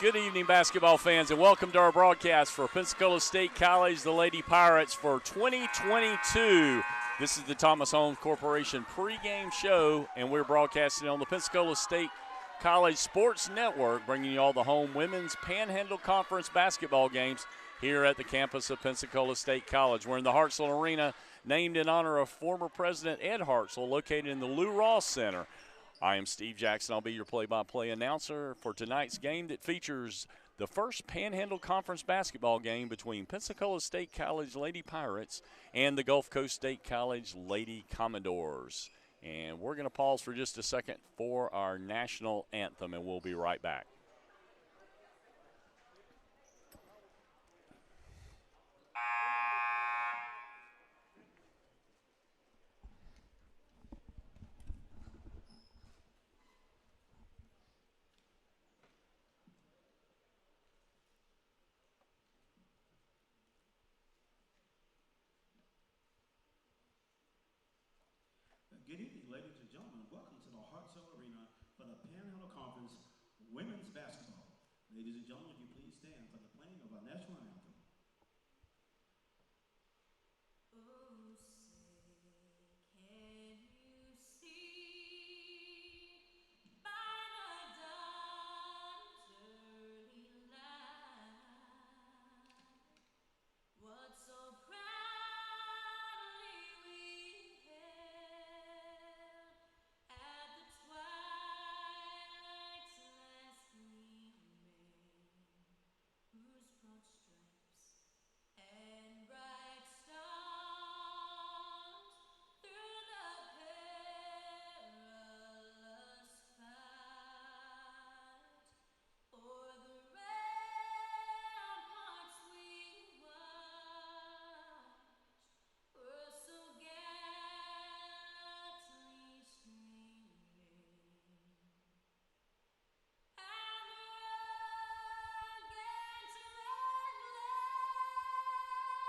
Good evening, basketball fans, and welcome to our broadcast for Pensacola State College, the Lady Pirates, for 2022. This is the Thomas Holmes Corporation pregame show, and we're broadcasting on the Pensacola State College Sports Network, bringing you all the home women's Panhandle Conference basketball games here at the campus of Pensacola State College. We're in the Hartsell Arena, named in honor of former President Ed Hartsell, located in the Lou Ross Center. I am Steve Jackson. I'll be your play-by-play announcer for tonight's game that features the first Panhandle Conference basketball game between Pensacola State College Lady Pirates and the Gulf Coast State College Lady Commodores. And we're going to pause for just a second for our national anthem, and we'll be right back. Good evening, ladies and gentlemen. Welcome to the Hartsell Arena for the Panhandle Conference Women's Basketball. Ladies and gentlemen, if you please stand for the playing of our national anthem. Oh, say, can you see by the dawn's early light what so proudly we hailed at the twilight's last gleaming, whose broad stripes and bright stars through the perilous fight o'er the ramparts we watched were so gallantly streaming. And the rugged red the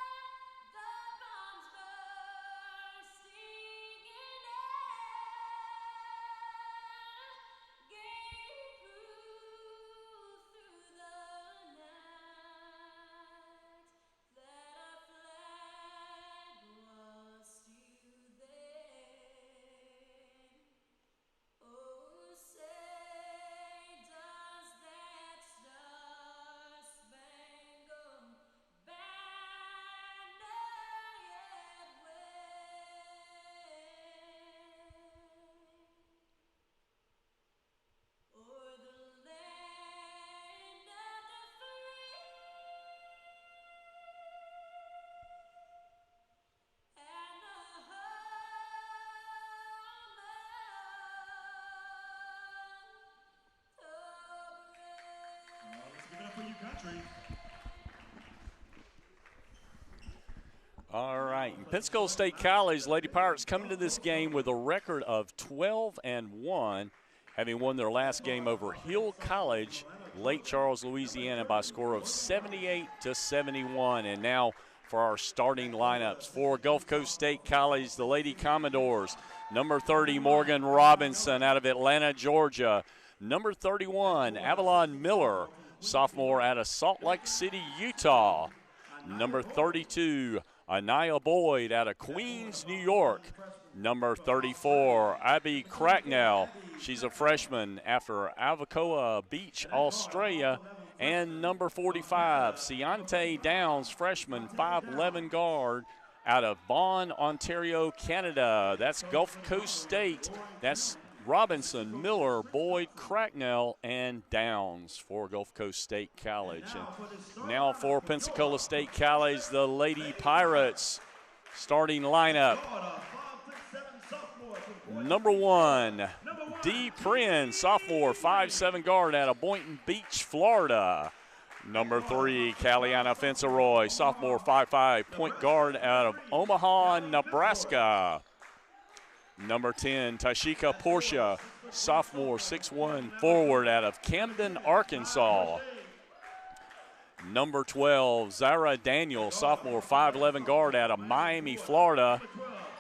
bombs bursting in air gave proof through the night that our flag was still there. Oh, say, does that star-spangled banner yet wave o'er the land of the free and the Let's give it up for you, country. All right, Pensacola State College Lady Pirates come into this game with a record of 12-1, having won their last game over Hill College, Lake Charles, Louisiana, by a score of 78-71. And now for our starting lineups for Gulf Coast State College, the Lady Commodores. Number 30, Morgan Robinson out of Atlanta, Georgia. Number 31, Avalon Miller, sophomore out of Salt Lake City, Utah. Number 32, Anaya Boyd out of Queens, New York. Number 34, Abby Cracknell. She's a freshman after Avoca Beach, Australia. And number 45, Ciante Downs, freshman, 5'11" guard out of Vaughan, Ontario, Canada. That's Gulf Coast State. That's Robinson, Miller, Boyd, Cracknell, and Downs for Gulf Coast State College. And now for Pensacola State College, the Lady Pirates starting lineup. Number 1, Dee Prin, sophomore, 5'7" guard out of Boynton Beach, Florida. Number 3, Caliana Fenceroy, sophomore, 5'5", point guard out of Omaha, Nebraska. Number 10, Tashika Portia, sophomore, 6'1", forward out of Camden, Arkansas. Number 12, Zara Daniel, sophomore, 5'11" guard out of Miami, Florida.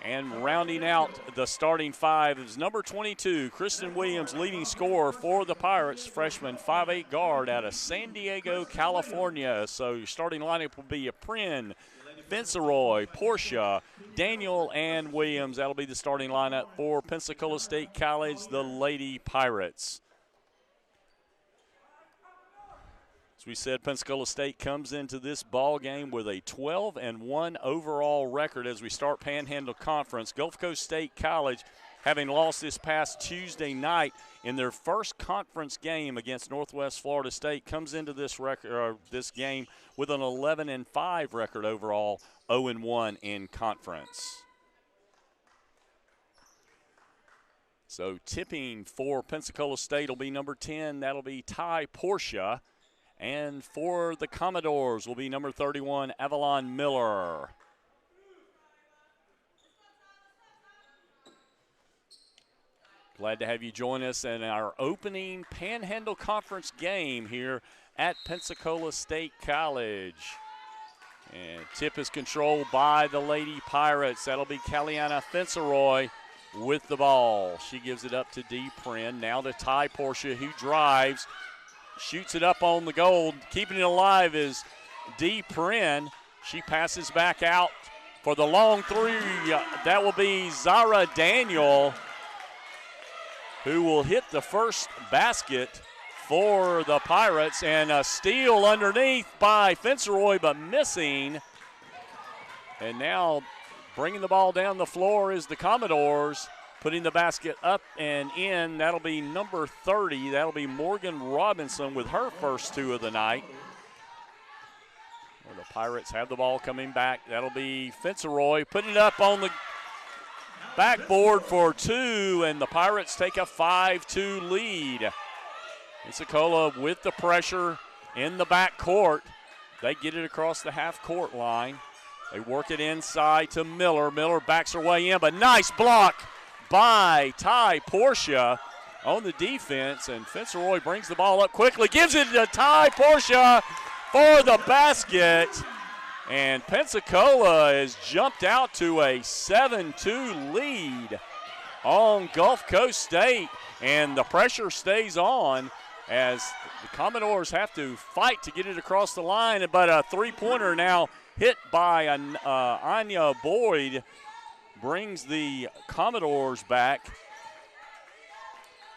And rounding out the starting five is number 22, Kristen Williams, leading scorer for the Pirates, freshman 5'8" guard out of San Diego, California. So your starting lineup will be Prin, Vinceroy, Portia, Daniel, and Williams. That'll be the starting lineup for Pensacola State College, the Lady Pirates. As we said, Pensacola State comes into this ball game with a 12-1 overall record as we start Panhandle Conference. Gulf Coast State College, having lost this past Tuesday night in their first conference game against Northwest Florida State, comes into this this game with an 11-5 record overall, 0-1 in conference. So tipping for Pensacola State will be number 10. That'll be Ty Portia. And for the Commodores will be number 31, Avalon Miller. Glad to have you join us in our opening Panhandle Conference game here at Pensacola State College. And tip is controlled by the Lady Pirates. That'll be Caliana Finceroy with the ball. She gives it up to D. Prin. Now to Ty Portia, who drives. Shoots it up on the goal. Keeping it alive is D. Prin. She passes back out for the long three. That will be Zara Daniel, who will hit the first basket for the Pirates. And a steal underneath by Finceroy, but missing. And now bringing the ball down the floor is the Commodores. Putting the basket up and in, that'll be number 30. That'll be Morgan Robinson with her first two of the night. Well, the Pirates have the ball coming back. That'll be Finceroy putting it up on the backboard for two, and the Pirates take a 5-2 lead. Pensacola with the pressure in the backcourt. They get it across the half-court line. They work it inside to Miller. Miller backs her way in, but nice block by Ty Portia on the defense, and Finceroy brings the ball up quickly, gives it to Ty Portia for the basket, and Pensacola has jumped out to a 7-2 lead on Gulf Coast State, and the pressure stays on as the Commodores have to fight to get it across the line, but a three-pointer now hit by Anya Boyd brings the Commodores back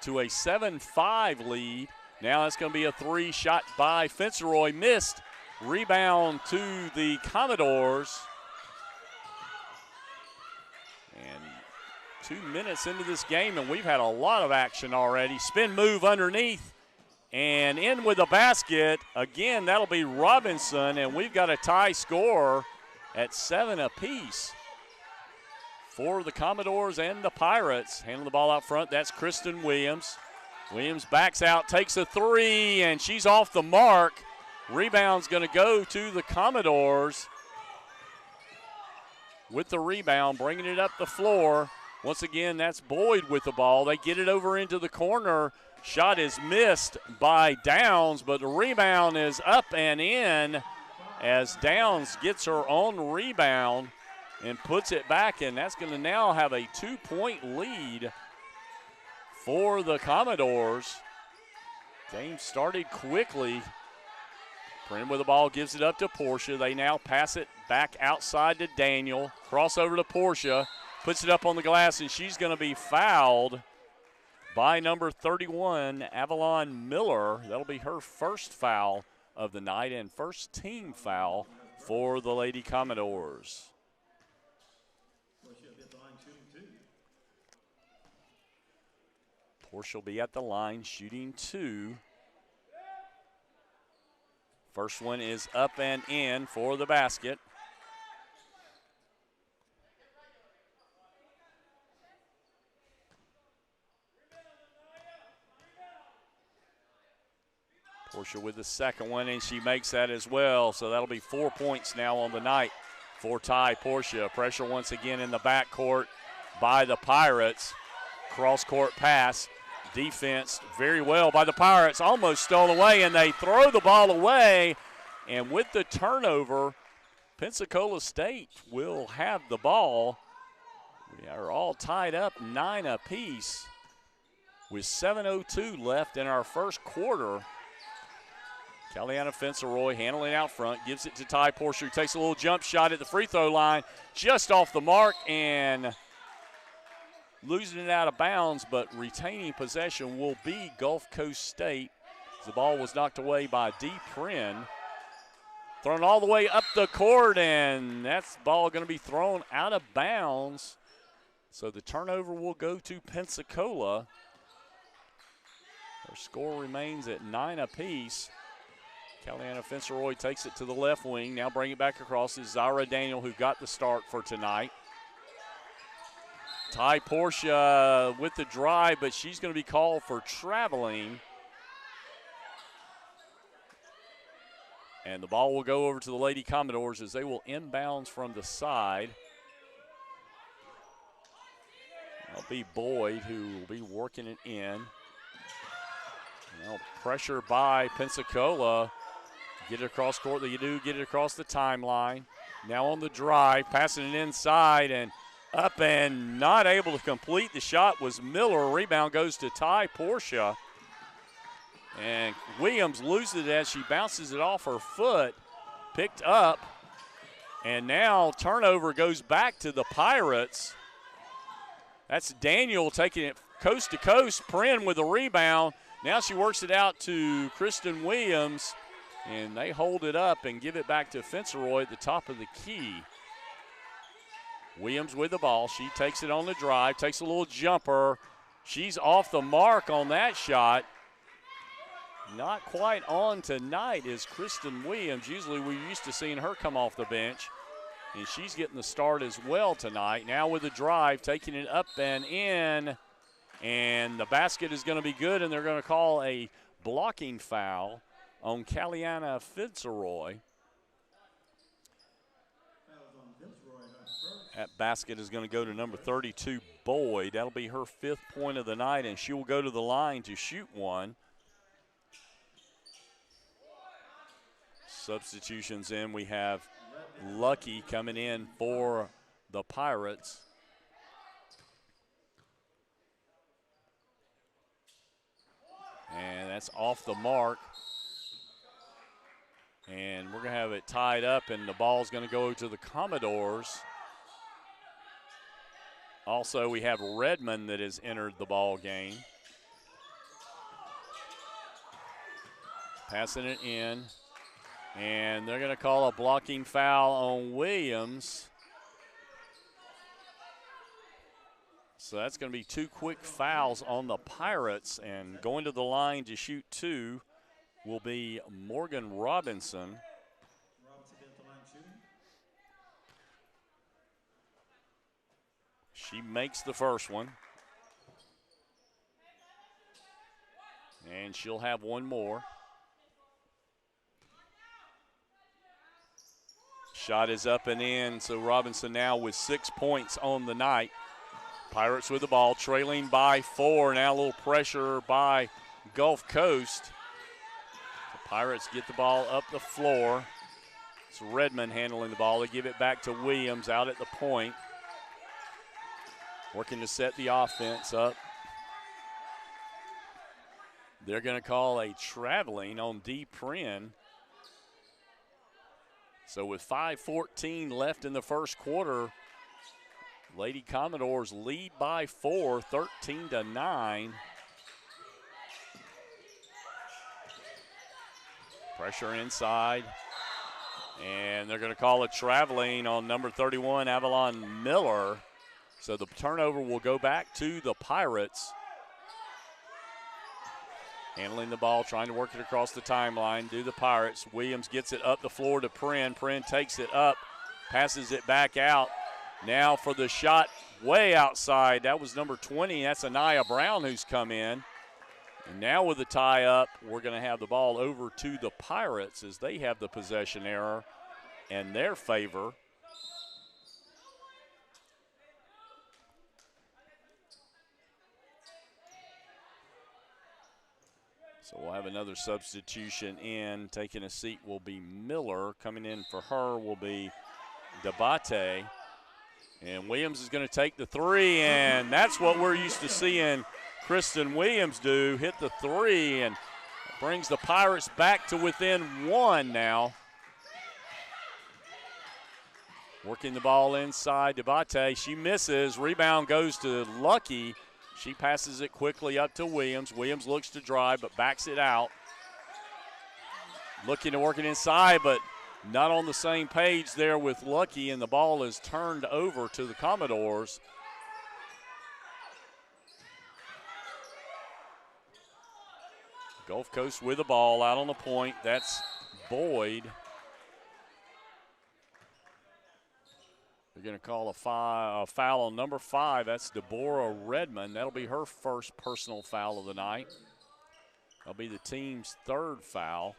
to a 7-5 lead. Now it's going to be a three shot by Finceroy. Missed. Rebound to the Commodores. And 2 minutes into this game, and we've had a lot of action already. Spin move underneath and in with the basket. Again, that'll be Robinson, and we've got a tie score at 7 apiece for the Commodores and the Pirates. Handling the ball out front, that's Kristen Williams. Williams backs out, takes a three, and she's off the mark. Rebound's going to go to the Commodores. With the rebound, bringing it up the floor. Once again, that's Boyd with the ball. They get it over into the corner. Shot is missed by Downs, but the rebound is up and in as Downs gets her own rebound and puts it back, and that's going to now have a 2-point lead for the Commodores. Game started quickly. Prin with the ball, gives it up to Portia. They now pass it back outside to Daniel. Crossover to Portia. Puts it up on the glass, and she's going to be fouled by number 31, Avalon Miller. That'll be her first foul of the night and first team foul for the Lady Commodores. Portia will be at the line shooting two. First one is up and in for the basket. Portia with the second one, and she makes that as well. So that'll be 4 points now on the night for Ty Portia. Pressure once again in the backcourt by the Pirates. Cross-court pass. Defense very well by the Pirates. Almost stole away, and they throw the ball away. And with the turnover, Pensacola State will have the ball. We are all tied up 9 apiece with 7:02 left in our first quarter. Caliana Finceroy handling out front, gives it to Ty Porsche, who takes a little jump shot at the free throw line, just off the mark and losing it out of bounds, but retaining possession will be Gulf Coast State. The ball was knocked away by D. Prin. Thrown all the way up the court, and that's ball going to be thrown out of bounds. So the turnover will go to Pensacola. Their score remains at 9 apiece. Caliana Finceroy takes it to the left wing. Now bring it back across is Zara Daniel, who got the start for tonight. Ty Porsche with the drive, but she's going to be called for traveling. And the ball will go over to the Lady Commodores as they will inbounds from the side. That'll be Boyd who will be working it in. Now pressure by Pensacola. Get it across court. They do get it across the timeline. Now on the drive, passing it inside and up and not able to complete the shot was Miller. Rebound goes to Ty Porsche. And Williams loses it as she bounces it off her foot. Picked up. And now turnover goes back to the Pirates. That's Daniel taking it coast to coast. Prin with a rebound. Now she works it out to Kristen Williams. And they hold it up and give it back to Finceroy at the top of the key. Williams with the ball. She takes it on the drive, takes a little jumper. She's off the mark on that shot. Not quite on tonight is Kristen Williams. Usually we're used to seeing her come off the bench. And she's getting the start as well tonight. Now with the drive, taking it up and in. And the basket is going to be good, and they're going to call a blocking foul on Caliana Finceroy. That basket is going to go to number 32, Boyd. That'll be her 5th point of the night, and she will go to the line to shoot one. Substitutions in. We have Lucky coming in for the Pirates. And that's off the mark. And we're going to have it tied up, and the ball's going to go to the Commodores. Also, we have Redmond that has entered the ball game. Passing it in. And they're going to call a blocking foul on Williams. So that's going to be 2 quick fouls on the Pirates, and going to the line to shoot 2 will be Morgan Robinson. She makes the first one. And she'll have one more. Shot is up and in, so Robinson now with 6 points on the night. Pirates with the ball, trailing by 4. Now a little pressure by Gulf Coast. The Pirates get the ball up the floor. It's Redmond handling the ball. They give it back to Williams out at the point. Working to set the offense up. They're going to call a traveling on D. Prin. So with 5:14 left in the first quarter, Lady Commodores lead by 4, 13-9. Pressure inside. And they're going to call a traveling on number 31, Avalon Miller. So the turnover will go back to the Pirates. Handling the ball, trying to work it across the timeline, do the Pirates. Williams gets it up the floor to Prin. Prin takes it up, passes it back out. Now for the shot way outside. That was number 20. That's Anaya Brown who's come in. And now with the tie up, we're going to have the ball over to the Pirates as they have the possession error in their favor. So we'll have another substitution in. Taking a seat will be Miller. Coming in for her will be Dabate. And Williams is going to take the three, and that's what we're used to seeing Kristen Williams do, hit the three, and brings the Pirates back to within one now. Working the ball inside Debate. She misses. Rebound goes to Lucky. She passes it quickly up to Williams. Williams looks to drive but backs it out. Looking to work it inside, but not on the same page there with Lucky, and the ball is turned over to the Commodores. Gulf Coast with the ball out on the point. That's Boyd. They're going to call a foul on number 5. That's Deborah Redmond. That'll be her first personal foul of the night. That'll be the team's 3rd foul.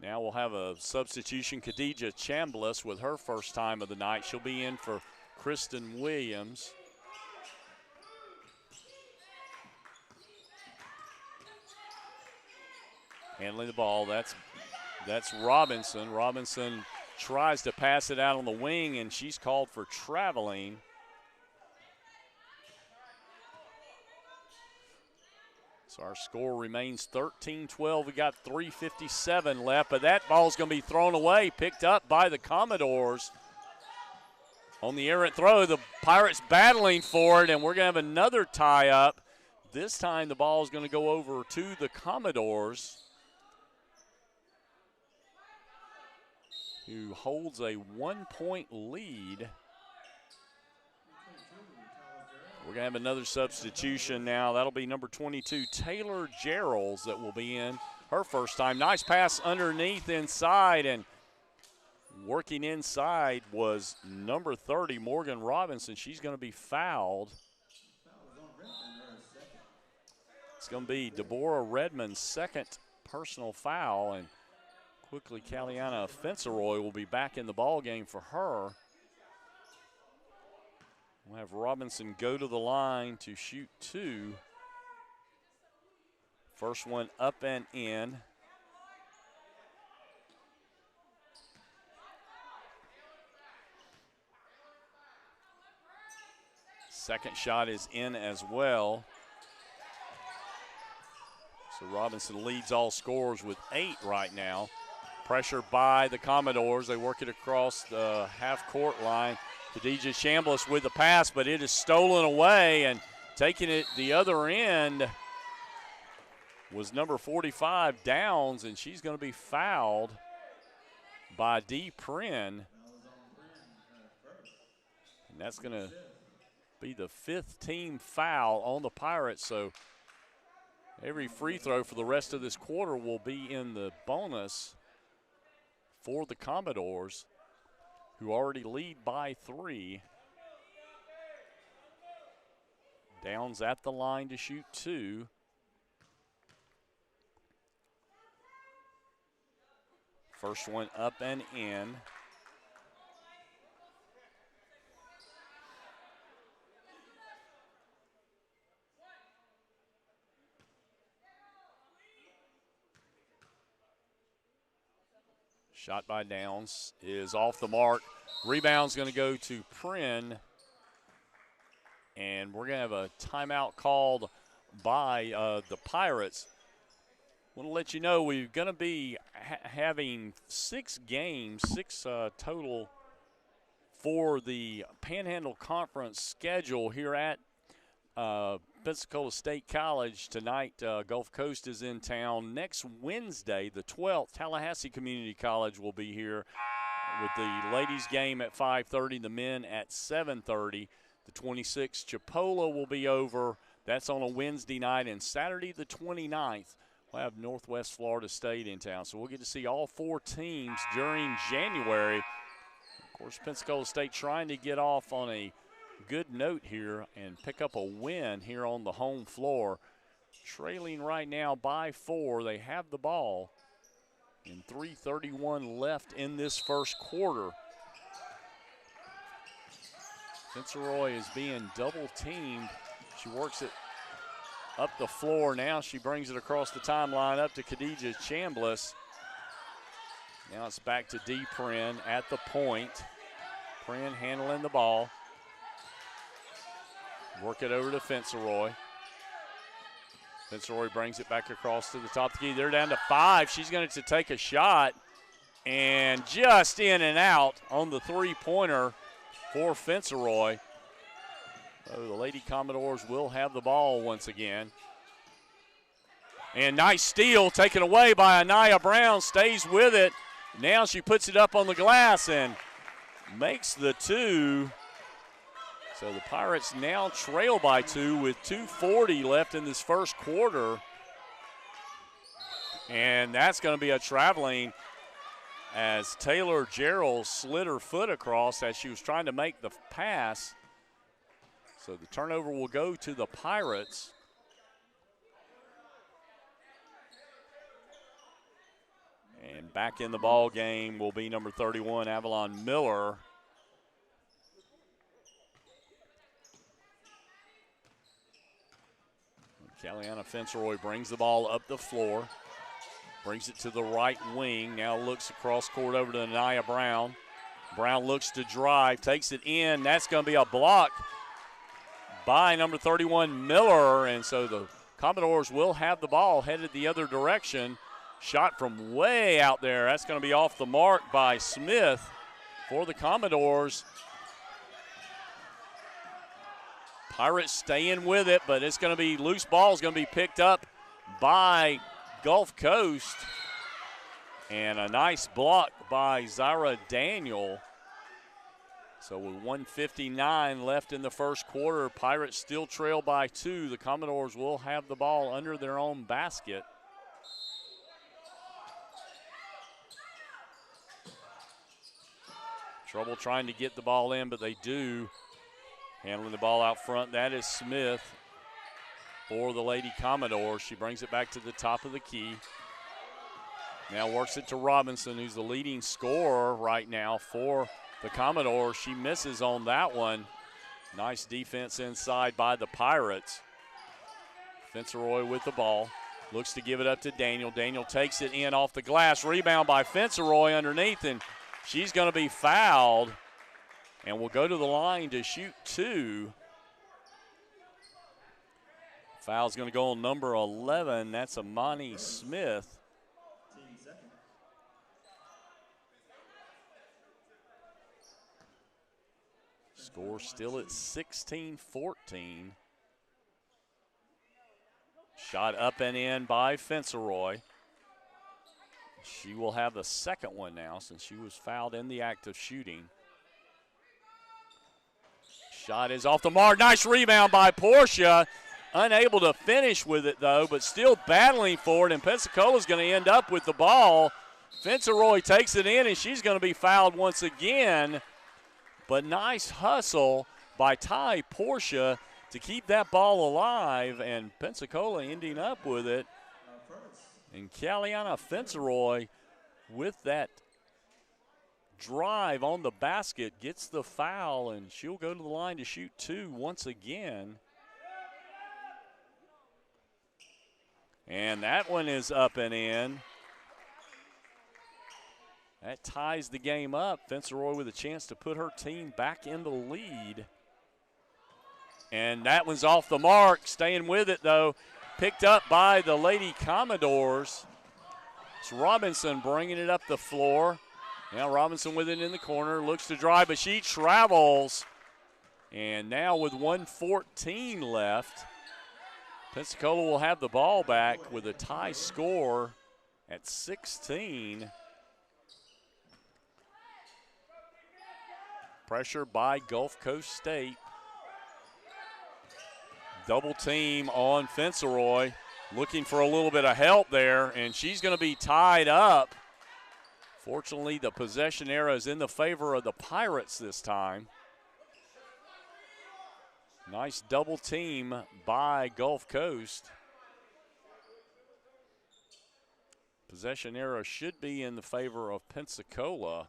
Now we'll have a substitution. Khadijah Chambliss with her first time of the night. She'll be in for Kristen Williams. Handling the ball, that's Robinson. Robinson tries to pass it out on the wing, and she's called for traveling. So our score remains 13-12. We got 3:57 left, but that ball's going to be thrown away, picked up by the Commodores. On the errant throw, the Pirates battling for it, and we're going to have another tie-up. This time the ball is going to go over to the Commodores, who holds a 1-point lead. We're going to have another substitution now. That'll be number 22, Taylor Geralds, that will be in her first time. Nice pass underneath inside, and working inside was number 30, Morgan Robinson. She's going to be fouled. It's going to be Deborah Redmond's 2nd personal foul, and quickly Caliana Fenceroy will be back in the ball game for her. We'll have Robinson go to the line to shoot 2. First one up and in. Second shot is in as well. So Robinson leads all scorers with 8 right now. Pressure by the Commodores. They work it across the half-court line. Khadijah Chambliss with the pass, but it is stolen away, and taking it the other end was number 45, Downs, and she's going to be fouled by Dee Prin. And that's going to be the 5th team foul on the Pirates, so every free throw for the rest of this quarter will be in the bonus for the Commodores, who already lead by 3. Downs at the line to shoot 2. First one up and in. Shot by Downs is off the mark. Rebound's going to go to Prin. And we're going to have a timeout called by the Pirates. I want to let you know we're going to be having 6 games, 6 total for the Panhandle Conference schedule here at Pensacola State College. Tonight, Gulf Coast is in town. Next Wednesday, the 12th, Tallahassee Community College will be here with the ladies' game at 5:30, the men at 7:30. The 26th, Chipola will be over. That's on a Wednesday night. And Saturday, the 29th, we'll have Northwest Florida State in town. So we'll get to see all 4 teams during January. Of course, Pensacola State trying to get off on a good note here and pick up a win here on the home floor. Trailing right now by 4. They have the ball. And 3:31 left in this first quarter. Fenceroy is being double teamed. She works it up the floor. Now she brings it across the timeline up to Khadijah Chambliss. Now it's back to Dee Prin at the point. Prin handling the ball. Work it over to Fenceroy. Fenceroy brings it back across to the top of the key. They're down to 5. She's going to take a shot. And just in and out on the three-pointer for Fenceroy. So the Lady Commodores will have the ball once again. And nice steal taken away by Anaya Brown. Stays with it. Now she puts it up on the glass and makes the 2. So the Pirates now trail by 2 with 2:40 left in this first quarter. And that's going to be a traveling as Taylor Gerald slid her foot across as she was trying to make the pass. So the turnover will go to the Pirates. And back in the ball game will be number 31, Avalon Miller. Caliana Fenceroy brings the ball up the floor. Brings it to the right wing. Now looks across court over to Anaya Brown. Brown looks to drive, takes it in. That's going to be a block by number 31, Miller. And so the Commodores will have the ball headed the other direction. Shot from way out there. That's going to be off the mark by Smith for the Commodores. Pirates staying with it, but it's going to be loose ball is going to be picked up by Gulf Coast. And a nice block by Zyra Daniel. So with 1:59 left in the first quarter, Pirates still trail by 2. The Commodores will have the ball under their own basket. Trouble trying to get the ball in, but they do. Handling the ball out front, that is Smith for the Lady Commodores. She brings it back to the top of the key. Now works it to Robinson, who's the leading scorer right now for the Commodores. She misses on that one. Nice defense inside by the Pirates. Fenceroy with the ball. Looks to give it up to Daniel. Daniel takes it in off the glass. Rebound by Fenceroy underneath, and she's going to be fouled. And will go to the line to shoot 2. Foul's going to go on number 11. That's Amani Smith. Score still at 16-14. Shot up and in by Fenceroy. She will have the second one now since she was fouled in the act of shooting. Shot is off the mark. Nice rebound by Portia. Unable to finish with it, though, but still battling for it, and Pensacola's going to end up with the ball. Fenceroy takes it in, and she's going to be fouled once again. But nice hustle by Ty Portia to keep that ball alive, and Pensacola ending up with it. And Caliana Fenceroy with that drive on the basket gets the foul, and she'll go to the line to shoot 2 once again. And that one is up and in. That ties the game up. Fenceroy with a chance to put her team back in the lead. And that one's off the mark. Staying with it, though. Picked up by the Lady Commodores. It's Robinson bringing it up the floor. Now Robinson with it in the corner. Looks to drive, but she travels. And now with 1:14 left, Pensacola will have the ball back with a tie score at 16. Pressure by Gulf Coast State. Double team on Fenceroy. Looking for a little bit of help there, and she's going to be tied up. Fortunately, the possession era is in the favor of the Pirates this time. Nice double team by Gulf Coast. Possession era should be in the favor of Pensacola.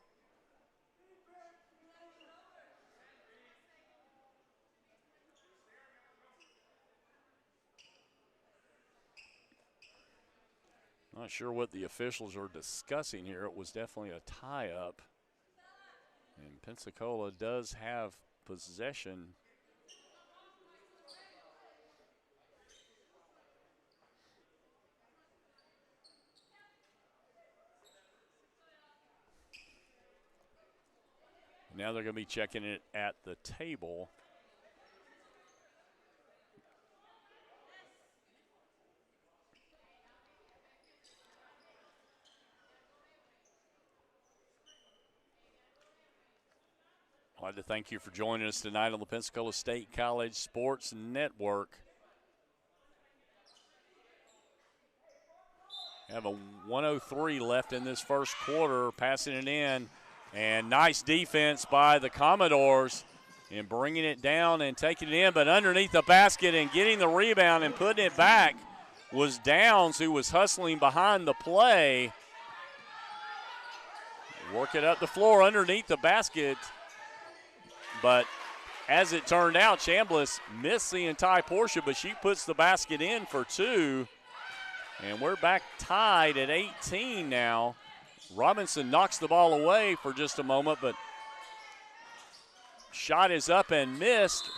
Not sure what the officials are discussing here. It was definitely a tie-up. And Pensacola does have possession. Now they're going to be checking it at the table. I'd like to thank you for joining us tonight on the Pensacola State College Sports Network. Have a 1:03 left in this first quarter, passing it in. And nice defense by the Commodores in bringing it down and taking it in, but underneath the basket and getting the rebound and putting it back was Downs, who was hustling behind the play. Work it up the floor underneath the basket. But as it turned out, Chambliss missed the entire portion, but she puts the basket in for two. And we're back tied at 18 now. Robinson knocks the ball away for just a moment, but shot is up and missed.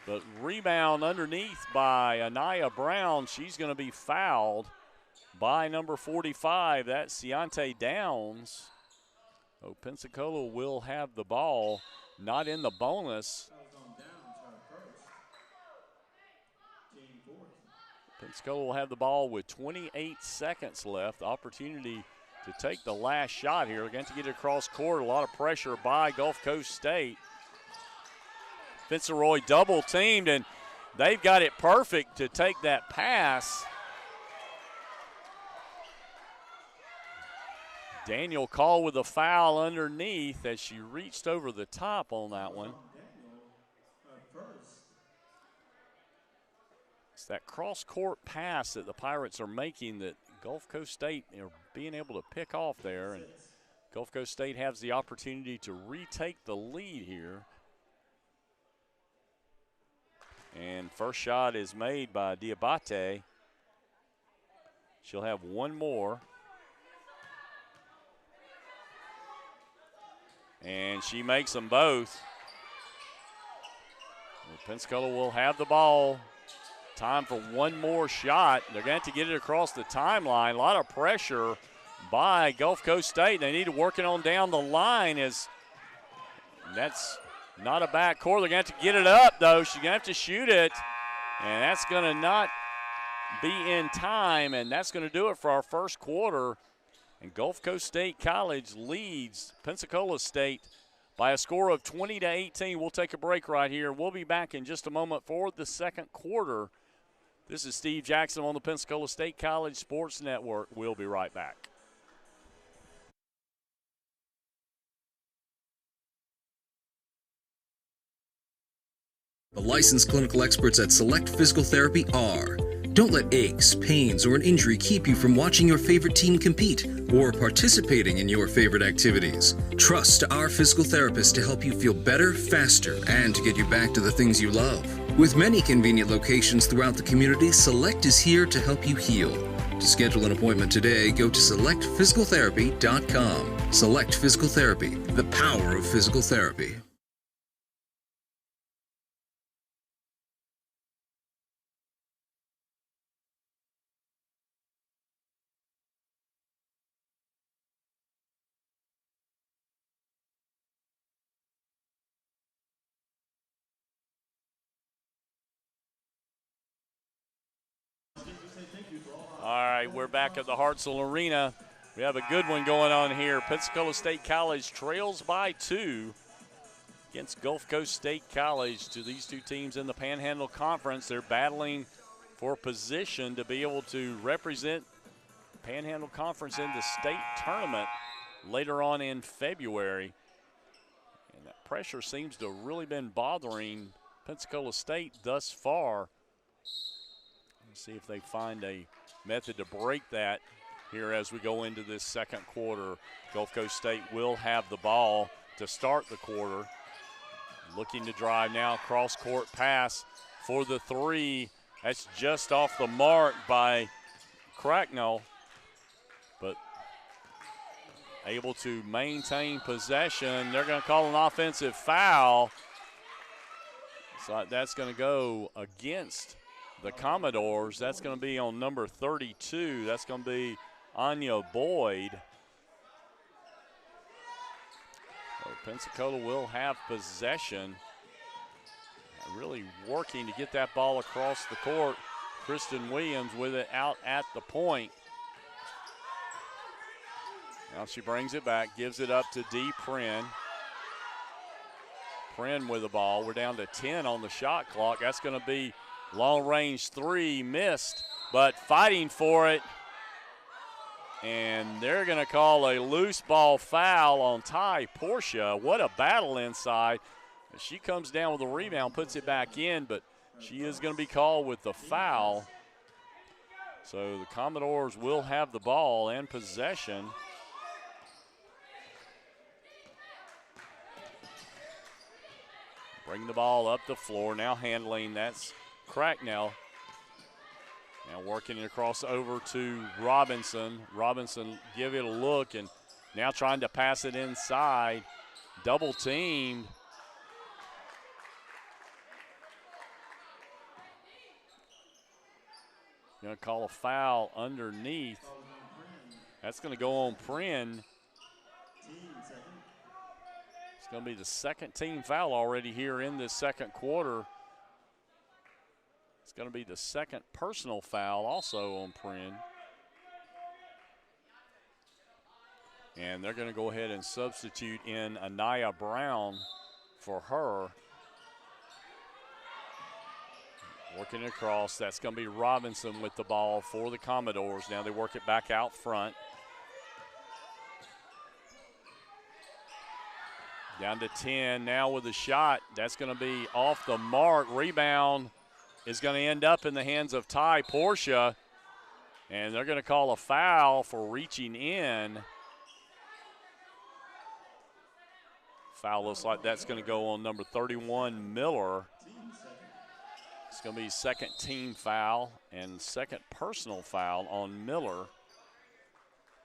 But rebound underneath by Anaya Brown. She's going to be fouled by number 45. That's Ciante Downs. Oh, Pensacola will have the ball, not in the bonus. Pensacola will have the ball with 28 seconds left. Opportunity to take the last shot here. They're going to get it across court. A lot of pressure by Gulf Coast State. Fitzroy double teamed, and they've got it perfect to take that pass. Daniel called with a foul underneath as she reached over the top on that one. It's that cross-court pass that the Pirates are making that Gulf Coast State are being able to pick off there. And Gulf Coast State has the opportunity to retake the lead here. And first shot is made by Diabate. She'll have one more. And she makes them both. And Pensacola will have the ball. Time for one more shot. They're going to have to get it across the timeline. A lot of pressure by Gulf Coast State. They need to work it on down the line. As that's not a back court. They're going to have to get it up, though. She's going to have to shoot it. And that's going to not be in time. And that's going to do it for our first quarter. And Gulf Coast State College leads Pensacola State by a score of 20-18. We'll take a break right here. We'll be back in just a moment for the second quarter. This is Steve Jackson on the Pensacola State College Sports Network. We'll be right back. The licensed clinical experts at Select Physical Therapy are. Don't let aches, pains, or an injury keep you from watching your favorite team compete or participating in your favorite activities. Trust our physical therapist to help you feel better, faster, and to get you back to the things you love. With many convenient locations throughout the community, Select is here to help you heal. To schedule an appointment today, go to selectphysicaltherapy.com. Select Physical Therapy, the power of physical therapy. All right, we're back at the Hartselle Arena. We have a good one going on here. Pensacola State College trails by 2 against Gulf Coast State College. To these two teams in the Panhandle Conference, they're battling for position to be able to represent Panhandle Conference in the state tournament later on in February. And that pressure seems to have really been bothering Pensacola State thus far. Let's see if they find a method to break that here as we go into this second quarter. Gulf Coast State will have the ball to start the quarter. Looking to drive now, cross-court pass for the three. That's just off the mark by Cracknell. But able to maintain possession. They're going to call an offensive foul. So that's going to go against the Commodores. That's going to be on number 32. That's going to be Anya Boyd. So Pensacola will have possession. Really working to get that ball across the court. Kristen Williams with it out at the point. Now she brings it back, gives it up to Dee Prin. Prin with the ball. We're down to 10 on the shot clock. That's going to be long range three, missed, but fighting for it. And they're going to call a loose ball foul on Ty Portia. What a battle inside. She comes down with a rebound, puts it back in, but she is going to be called with the foul. So the Commodores will have the ball and possession. Bring the ball up the floor. Now handling, that's Cracknell. Now working it across over to Robinson. Robinson give it a look and now trying to pass it inside. Double teamed. Going to call a foul underneath. That's going to go on Prin. It's going to be the second team foul already here in this second quarter. It's going to be the second personal foul also on Prin. And they're going to go ahead and substitute in Anaya Brown for her. Working across, that's going to be Robinson with the ball for the Commodores. Now they work it back out front. Down to 10 now with a shot. That's going to be off the mark. Rebound is going to end up in the hands of Ty Portia. And they're going to call a foul for reaching in. Foul looks like that's going to go on number 31, Miller. It's going to be second team foul and second personal foul on Miller.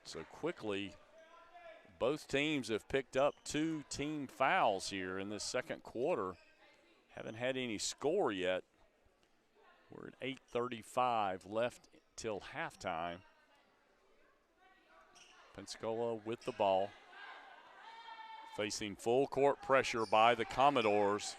So quickly, both teams have picked up 2 team fouls here in this second quarter. Haven't had any score yet. We're at 8:35 left till halftime. Pensacola with the ball. Facing full court pressure by the Commodores.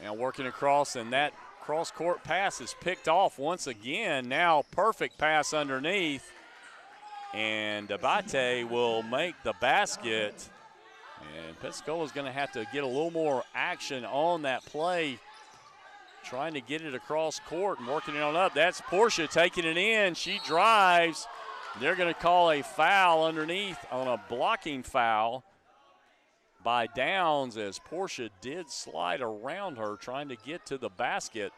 Now working across, and that cross-court pass is picked off once again. Now perfect pass underneath. And Abate will make the basket. And Pensacola's going to have to get a little more action on that play. Trying to get it across court and working it on up. That's Portia taking it in. She drives. They're going to call a foul underneath on a blocking foul by Downs, as Portia did slide around her trying to get to the basket.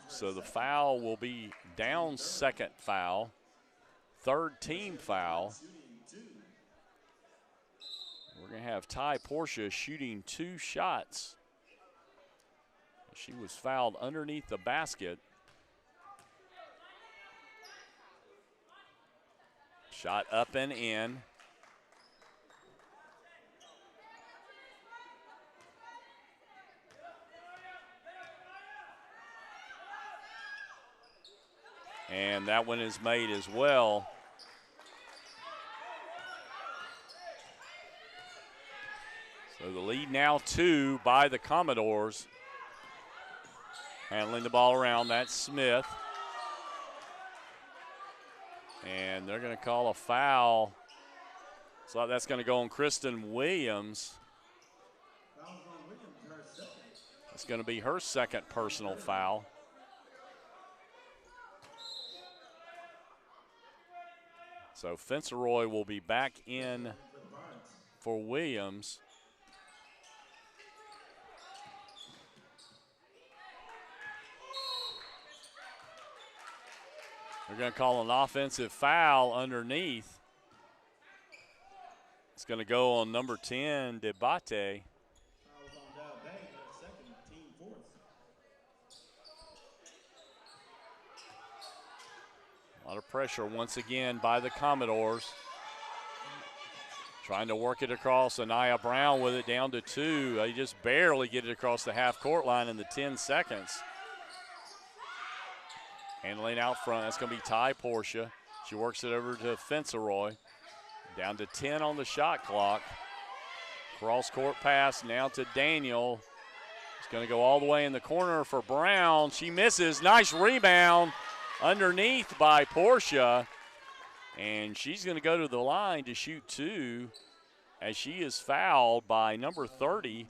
So the foul will be Downs' second foul, third team foul. We're going to have Ty Portia shooting 2 shots. She was fouled underneath the basket. Shot up and in. And that one is made as well. So the lead now 2 by the Commodores. Handling the ball around, that's Smith. And they're going to call a foul. So that's going to go on Kristen Williams. That's going to be her second personal foul. So Fenceroy will be back in for Williams. They're going to call an offensive foul underneath. It's going to go on number 10, Debate. A lot of pressure once again by the Commodores. Trying to work it across. Anaya Brown with it down to 2. They just barely get it across the half-court line in the 10 seconds. Handling out front, that's going to be Ty Portia. She works it over to Fenceroy. Down to 10 on the shot clock. Cross-court pass now to Daniel. It's going to go all the way in the corner for Brown. She misses. Nice rebound underneath by Portia. And she's going to go to the line to shoot 2 as she is fouled by number 30,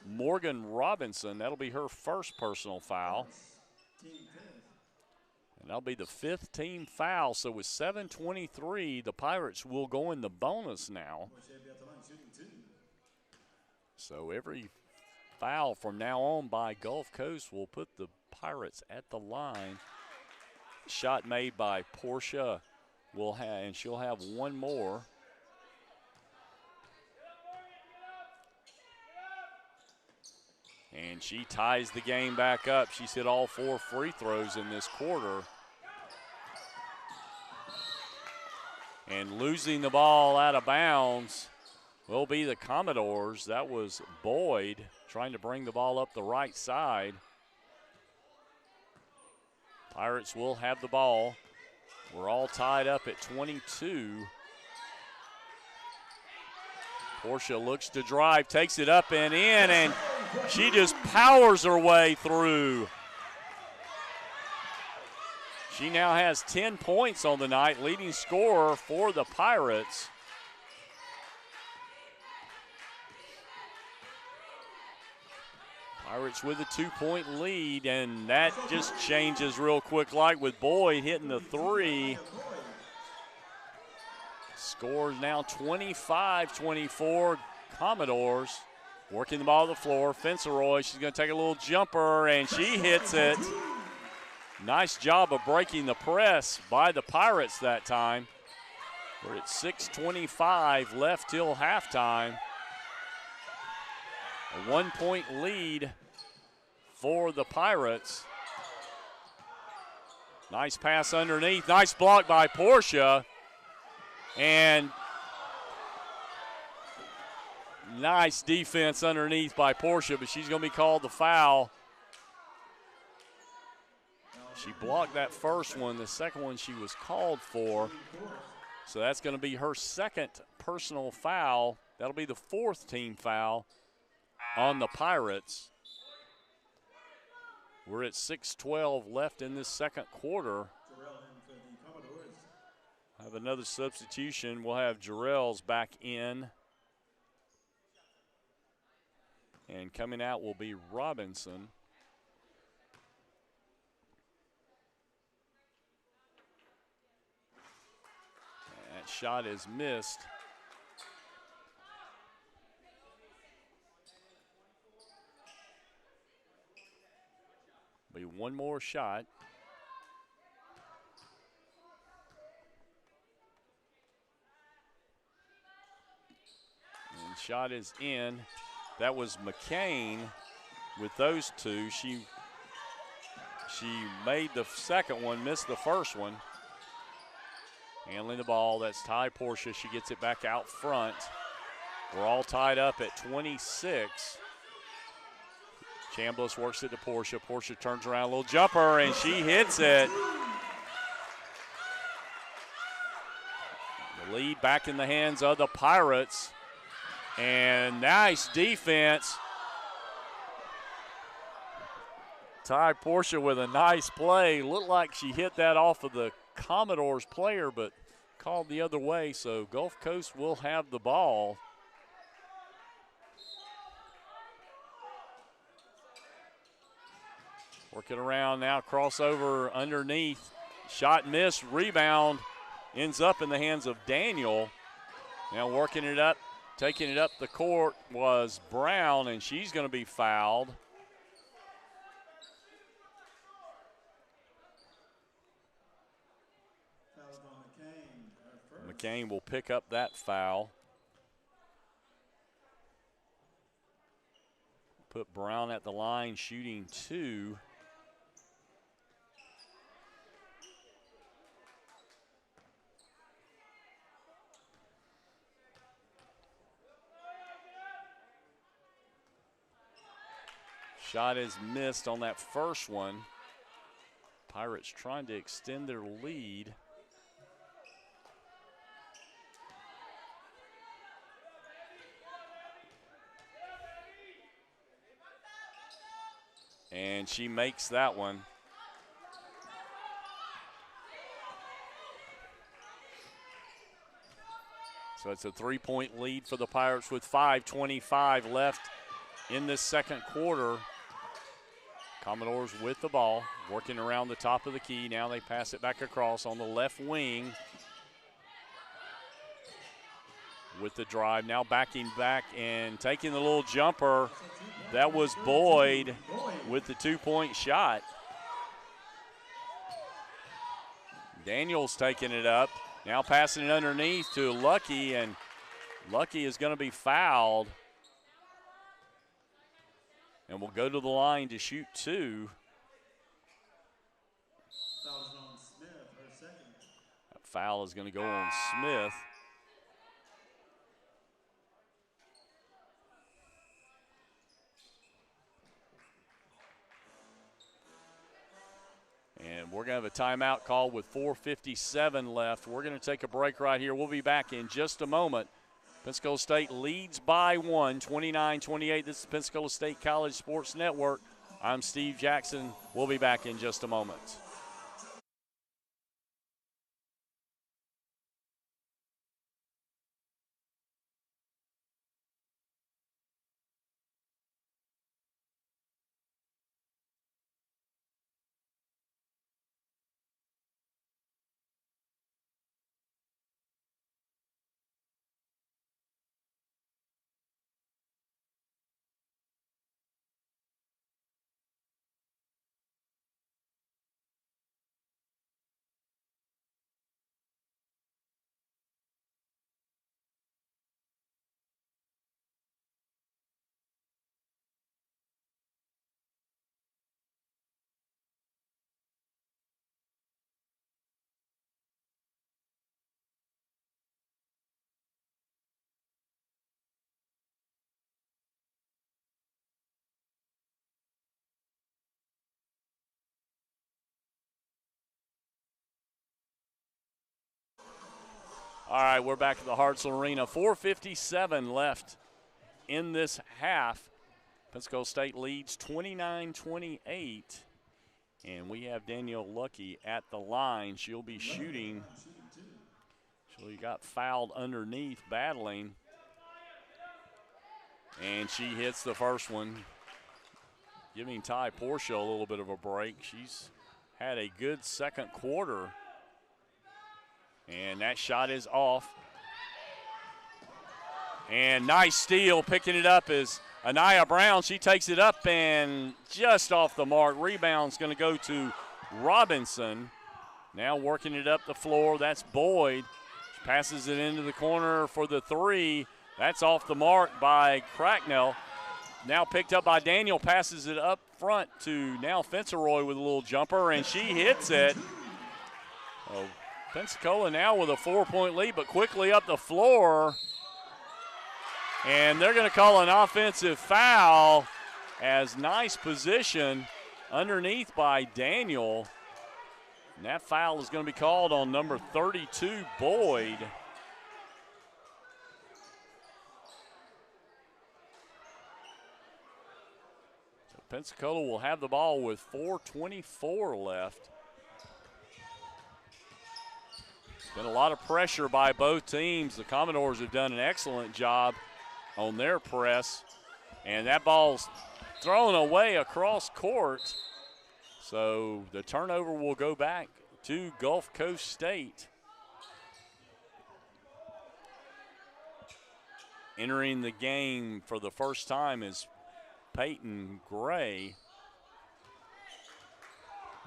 Morgan Robinson. That'll be her first personal foul. And that'll be the 5th team foul. So with 7:23, the Pirates will go in the bonus now. So every foul from now on by Gulf Coast will put the Pirates at the line. Shot made by Portia will have, and she'll have one more. And she ties the game back up. She's hit all 4 free throws in this quarter. And losing the ball out of bounds will be the Commodores. That was Boyd trying to bring the ball up the right side. Pirates will have the ball. We're all tied up at 22. Portia looks to drive, takes it up and in, and she just powers her way through. She now has 10 points on the night, leading scorer for the Pirates. Pirates with a 2-point lead, and that just changes real quick, like with Boyd hitting the 3. Score is now 25-24. Commodores working the ball to the floor. Fenceroy, she's going to take a little jumper, and she hits it. Nice job of breaking the press by the Pirates that time. We're at 6:25 left till halftime. A 1-point lead for the Pirates. Nice pass underneath. Nice block by Portia. And nice defense underneath by Portia, but she's going to be called the foul. She blocked that first one. The second one she was called for. So that's going to be her second personal foul. That'll be the 4th team foul on the Pirates. We're at 6:12 left in this second quarter. Have another substitution. We'll have Jarrell's back in. And coming out will be Robinson. That shot is missed. Be one more shot. And shot is in. That was McCain with those two. She made the second one, missed the first one. Handling the ball, that's Ty Portia. She gets it back out front. We're all tied up at 26. Chambliss works it to Portia. Portia turns around, a little jumper, and she hits it. The lead back in the hands of the Pirates. And nice defense. Ty Portia with a nice play. Looked like she hit that off of the Commodores player, but called the other way, so Gulf Coast will have the ball. Working around now, crossover underneath. Shot missed, rebound, ends up in the hands of Daniel. Now working it up, taking it up the court was Brown, and she's going to be fouled. McCain will pick up that foul. Put Brown at the line shooting 2. Shot is missed on that first one. Pirates trying to extend their lead. And she makes that one. So it's a 3-point lead for the Pirates with 5:25 left in this second quarter. Commodores with the ball, working around the top of the key. Now they pass it back across on the left wing with the drive. Now backing back and taking the little jumper. That was Boyd with the 2-point shot. Daniels taking it up. Now passing it underneath to Lucky, and Lucky is going to be fouled. And will go to the line to shoot 2. That foul is going to go on Smith. And we're going to have a timeout call with 4:57 left. We're going to take a break right here. We'll be back in just a moment. Pensacola State leads by 1, 29-28. This is the Pensacola State College Sports Network. I'm Steve Jackson. We'll be back in just a moment. All right, we're back at the Hartzell Arena. 4:57 left in this half. Pensacola State leads 29-28. And we have Danielle Lucky at the line. She'll be shooting. She got fouled underneath, battling. And she hits the first one, giving Ty Porsche a little bit of a break. She's had a good second quarter. And that shot is off. And nice steal, picking it up is Anaya Brown. She takes it up and just off the mark. Rebound's going to go to Robinson. Now working it up the floor. That's Boyd. She passes it into the corner for the 3. That's off the mark by Cracknell. Now picked up by Daniel. Passes it up front to now Fenceroy with a little jumper, and she hits it. Oh, Pensacola now with a 4-point lead, but quickly up the floor. And they're going to call an offensive foul as nice position underneath by Daniel. And that foul is going to be called on number 32, Boyd. So Pensacola will have the ball with 4:24 left. Been a lot of pressure by both teams. The Commodores have done an excellent job on their press. And that ball's thrown away across court. So the turnover will go back to Gulf Coast State. Entering the game for the first time is Peyton Gray.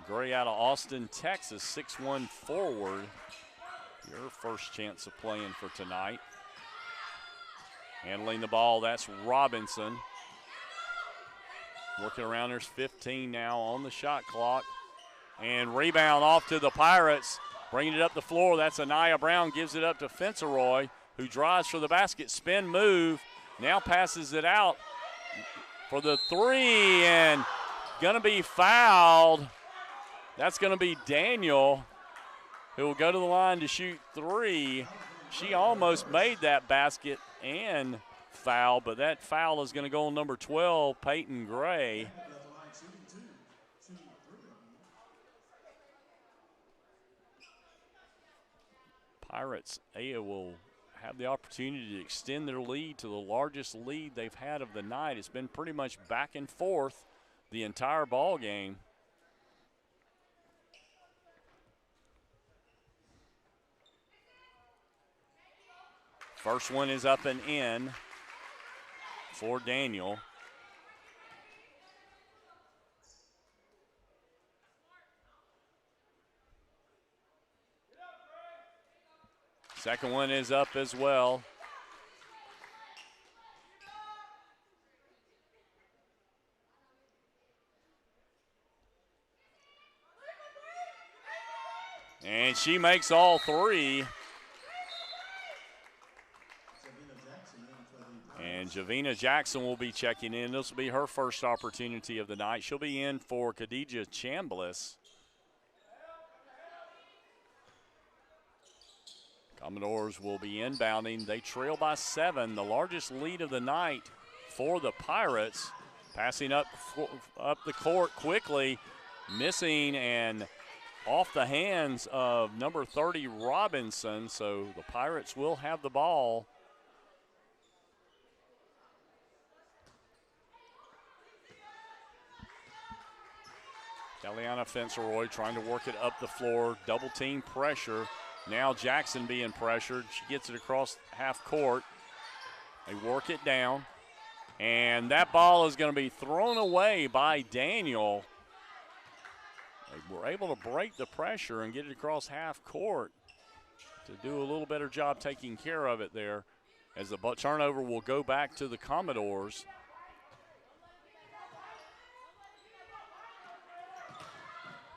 Gray out of Austin, Texas, 6'1" forward. Your first chance of playing for tonight. Handling the ball, that's Robinson. Working around, there's 15 now on the shot clock. And rebound off to the Pirates. Bringing it up the floor, that's Anaya Brown, gives it up to Fenceroy, who drives for the basket, spin move. Now passes it out for the three, and going to be fouled. That's going to be Daniel, who will go to the line to shoot three. She almost made that basket and foul, but that foul is going to go on number 12, Peyton Gray. Pirates will have the opportunity to extend their lead to the largest lead they've had of the night. It's been pretty much back and forth the entire ball game. First one is up and in for Daniel. Second one is up as well. And she makes all three. And Javina Jackson will be checking in. This will be her first opportunity of the night. She'll be in for Khadijah Chambliss. Commodores will be inbounding. They trail by 7, the largest lead of the night for the Pirates. Passing up the court quickly, missing and off the hands of number 30, Robinson. So the Pirates will have the ball. Eliana Fenceroy trying to work it up the floor, double team pressure. Now Jackson being pressured. She gets it across half court. They work it down. And that ball is going to be thrown away by Daniel. They were able to break the pressure and get it across half court to do a little better job taking care of it there, as the turnover will go back to the Commodores.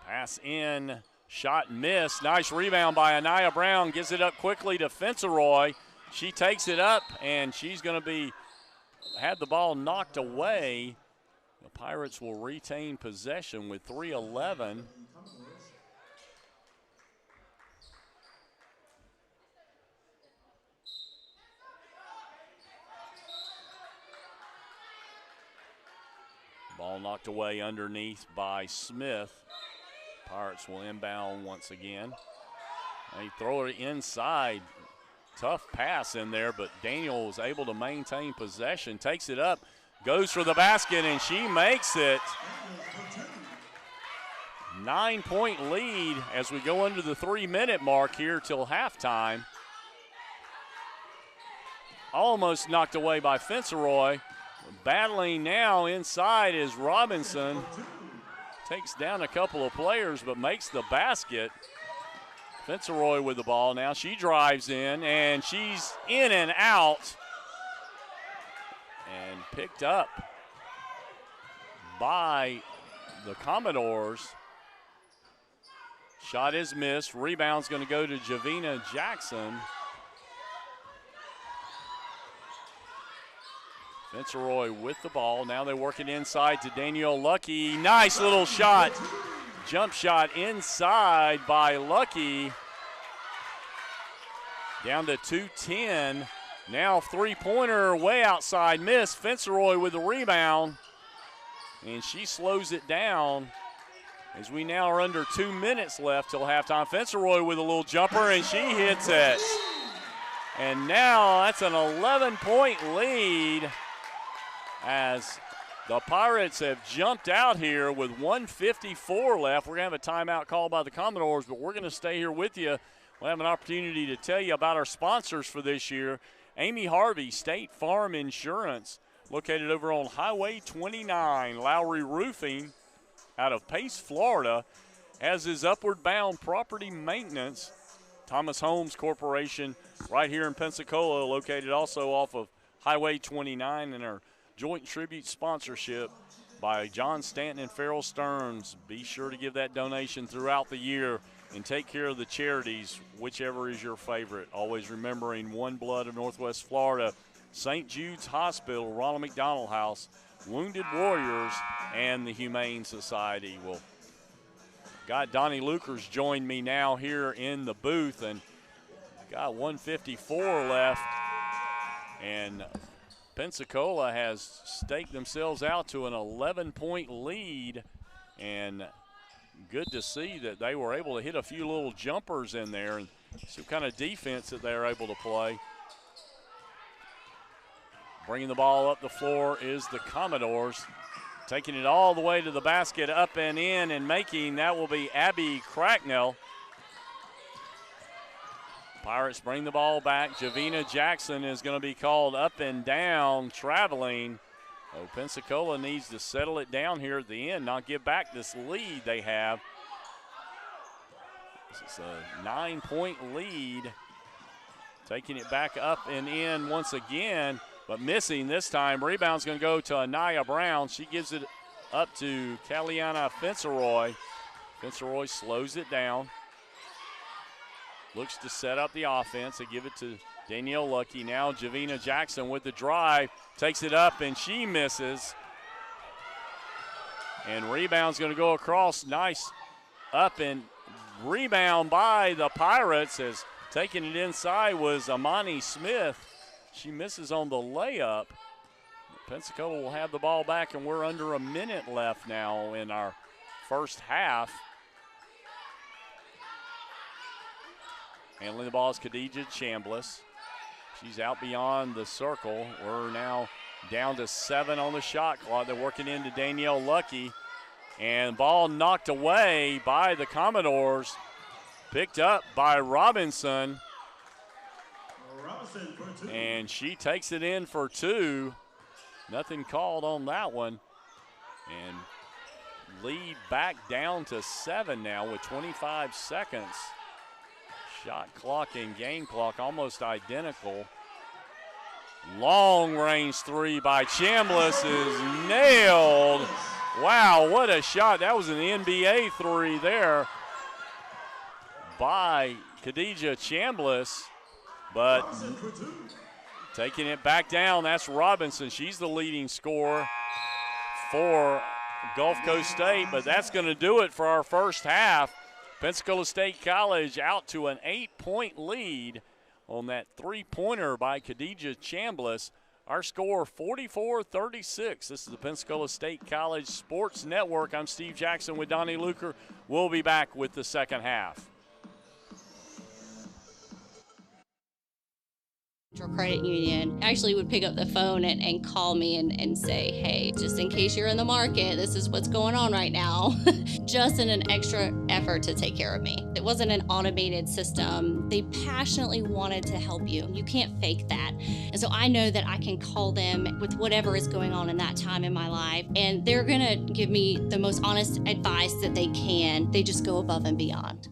Pass in, shot missed. Nice rebound by Anaya Brown. Gives it up quickly to Fenceroy. She takes it up, and she's going to had the ball knocked away. The Pirates will retain possession with 3:11. Ball knocked away underneath by Smith. Pirates will inbound once again. They throw it inside. Tough pass in there, but Daniel was able to maintain possession. Takes it up, goes for the basket, and she makes it. 9-point lead as we go under the 3-minute mark here till halftime. Almost knocked away by Fenceroy. Battling now inside is Robinson. Takes down a couple of players, but makes the basket. Fenceroy with the ball now. She drives in, and she's in and out. And picked up by the Commodores. Shot is missed. Rebound's going to go to Javina Jackson. Fenceroy with the ball. Now they work it inside to Danielle Lucky. Nice little shot. Jump shot inside by Lucky. Down to 2:10. Now three-pointer way outside miss. Fenceroy with the rebound. And she slows it down as we now are under 2 minutes left till halftime. Fenceroy with a little jumper, and she hits it. And now that's an 11-point lead, as the Pirates have jumped out here with 1:54 left. We're going to have a timeout called by the Commodores, but we're going to stay here with you. We'll have an opportunity to tell you about our sponsors for this year. Amy Harvey, State Farm Insurance, located over on Highway 29. Lowry Roofing out of Pace, Florida, as is Upward Bound Property Maintenance. Thomas Homes Corporation right here in Pensacola, located also off of Highway 29, and our joint tribute sponsorship by John Stanton and Farrell Stearns. Be sure to give that donation throughout the year and take care of the charities, whichever is your favorite. Always remembering One Blood of Northwest Florida, St. Jude's Hospital, Ronald McDonald House, Wounded Warriors, and the Humane Society. Well, got Donnie Lukers joined me now here in the booth, and got 154 left. And Pensacola has staked themselves out to an 11-point lead, and good to see that they were able to hit a few little jumpers in there and see what kind of defense that they're able to play. Bringing the ball up the floor is the Commodores. Taking it all the way to the basket, up and in, and making, that will be Abby Cracknell. Pirates bring the ball back. Javina Jackson is going to be called up and down, traveling. Oh, Pensacola needs to settle it down here at the end, not give back this lead they have. This is a 9-point lead. Taking it back up and in once again, but missing this time. Rebound's going to go to Anaya Brown. She gives it up to Kaliana Fenceroy. Fenceroy slows it down. Looks to set up the offense. They give it to Danielle Lucky. Now Javina Jackson with the drive. Takes it up and she misses. And rebound's going to go across. Nice up and rebound by the Pirates, as taking it inside was Amani Smith. She misses on the layup. Pensacola will have the ball back, and we're under a minute left now in our first half. Handling the ball is Khadijah Chambliss. She's out beyond the circle. We're now down to 7 on the shot clock. They're working into Danielle Lucky. And ball knocked away by the Commodores. Picked up by Robinson. And she takes it in for 2. Nothing called on that one. And lead back down to 7 now with 25 seconds. Shot clock and game clock almost identical. Long range 3 by Chambliss is nailed. Wow, what a shot. That was an NBA 3 there by Khadijah Chambliss. But taking it back down, that's Robinson. She's the leading scorer for Gulf Coast State, but that's going to do it for our first half. Pensacola State College out to an 8-point lead on that three-pointer by Khadijah Chambliss. Our score 44-36. This is the Pensacola State College Sports Network. I'm Steve Jackson with Donnie Luker. We'll be back with the second half. Credit union actually would pick up the phone and call me and say, hey, just in case you're in the market, this is what's going on right now. Just in an extra effort to take care of me. It wasn't an automated system. They passionately wanted to help you. You can't fake that. And so I know that I can call them with whatever is going on in that time in my life, and they're gonna give me the most honest advice that they can. They just go above and beyond.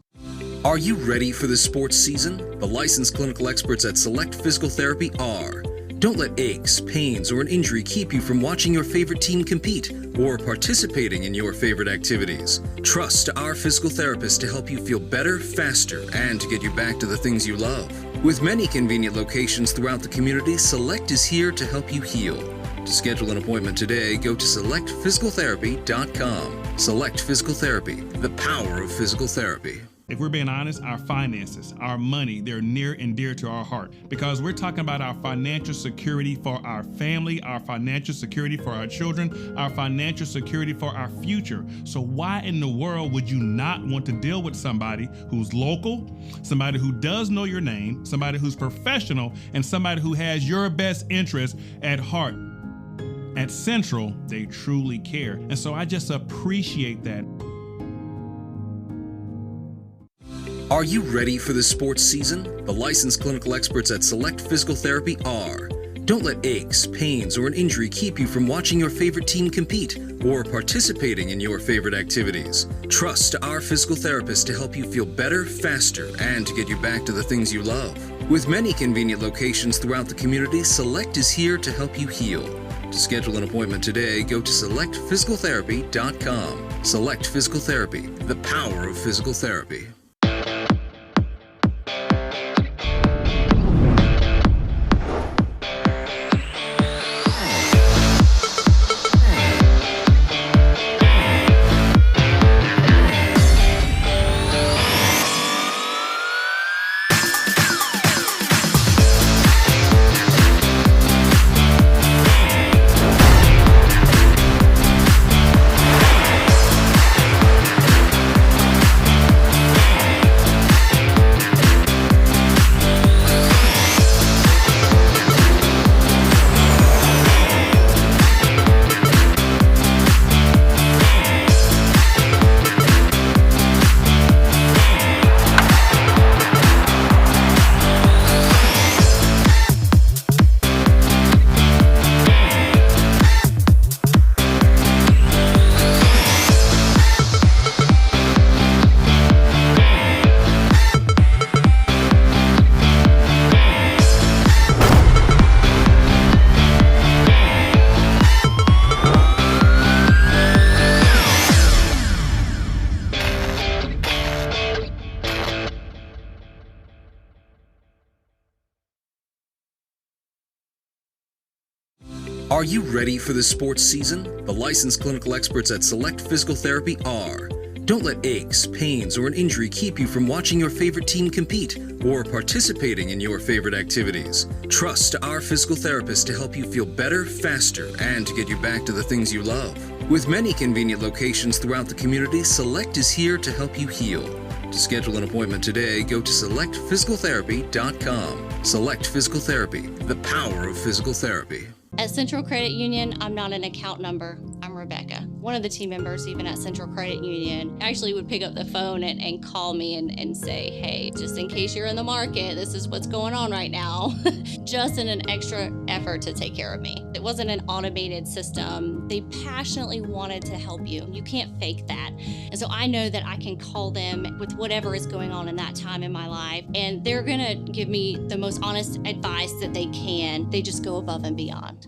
Are you ready for the sports season? The licensed clinical experts at Select Physical Therapy are. Don't let aches, pains, or an injury keep you from watching your favorite team compete or participating in your favorite activities. Trust our physical therapist to help you feel better, faster, and to get you back to the things you love. With many convenient locations throughout the community, Select is here to help you heal. To schedule an appointment today, go to selectphysicaltherapy.com. Select Physical Therapy, the power of physical therapy. If we're being honest, our finances, our money, they're near and dear to our heart because we're talking about our financial security for our family, our financial security for our children, our financial security for our future. So why in the world would you not want to deal with somebody who's local, somebody who does know your name, somebody who's professional, and somebody who has your best interest at heart? At Central, they truly care. And so I just appreciate that. Are you ready for the sports season? The licensed clinical experts at Select Physical Therapy are. Don't let aches, pains, or an injury keep you from watching your favorite team compete or participating in your favorite activities. Trust our physical therapist to help you feel better, faster, and to get you back to the things you love. With many convenient locations throughout the community, Select is here to help you heal. To schedule an appointment today, go to selectphysicaltherapy.com. Select Physical Therapy, the power of physical therapy. Are you ready for the sports season? The licensed clinical experts at Select Physical Therapy are. Don't let aches, pains, or an injury keep you from watching your favorite team compete or participating in your favorite activities. Trust our physical therapists to help you feel better, faster, and to get you back to the things you love. With many convenient locations throughout the community, Select is here to help you heal. To schedule an appointment today, go to selectphysicaltherapy.com. Select Physical Therapy, the power of physical therapy. At Central Credit Union, I'm not an account number. I'm Rebecca. One of the team members, even at Central Credit Union, actually would pick up the phone and call me and say, hey, just in case you're in the market, this is what's going on right now. Just in an extra effort to take care of me. It wasn't an automated system. They passionately wanted to help you. You can't fake that. And so I know that I can call them with whatever is going on in that time in my life, and they're gonna give me the most honest advice that they can. They just go above and beyond.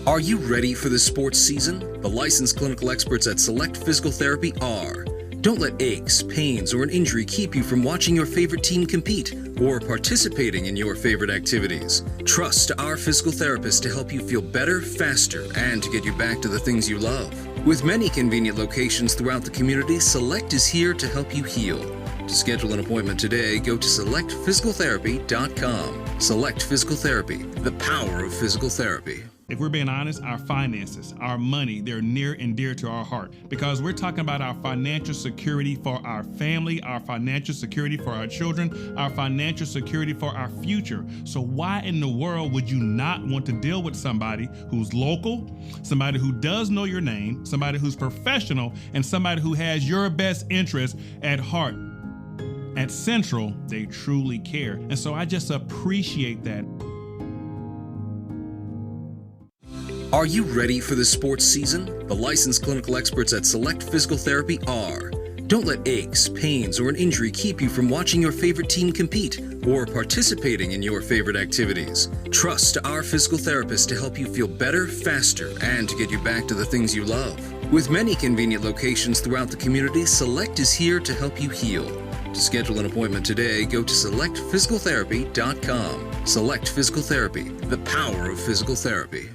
Are you ready for the sports season? The licensed clinical experts at Select Physical Therapy are. Don't let aches, pains, or an injury keep you from watching your favorite team compete or participating in your favorite activities. Trust our physical therapists to help you feel better, faster, and to get you back to the things you love. With many convenient locations throughout the community, Select is here to help you heal. To schedule an appointment today, go to selectphysicaltherapy.com. Select Physical Therapy, the power of physical therapy. If we're being honest, our finances, our money, they're near and dear to our heart because we're talking about our financial security for our family, our financial security for our children, our financial security for our future. So why in the world would you not want to deal with somebody who's local, somebody who does know your name, somebody who's professional, and somebody who has your best interest at heart? At Central, they truly care. And so I just appreciate that. Are you ready for the sports season? The licensed clinical experts at Select Physical Therapy are. Don't let aches, pains, or an injury keep you from watching your favorite team compete or participating in your favorite activities. Trust our physical therapists to help you feel better, faster, and to get you back to the things you love. With many convenient locations throughout the community, Select is here to help you heal. To schedule an appointment today, go to selectphysicaltherapy.com. Select Physical Therapy, the power of physical therapy.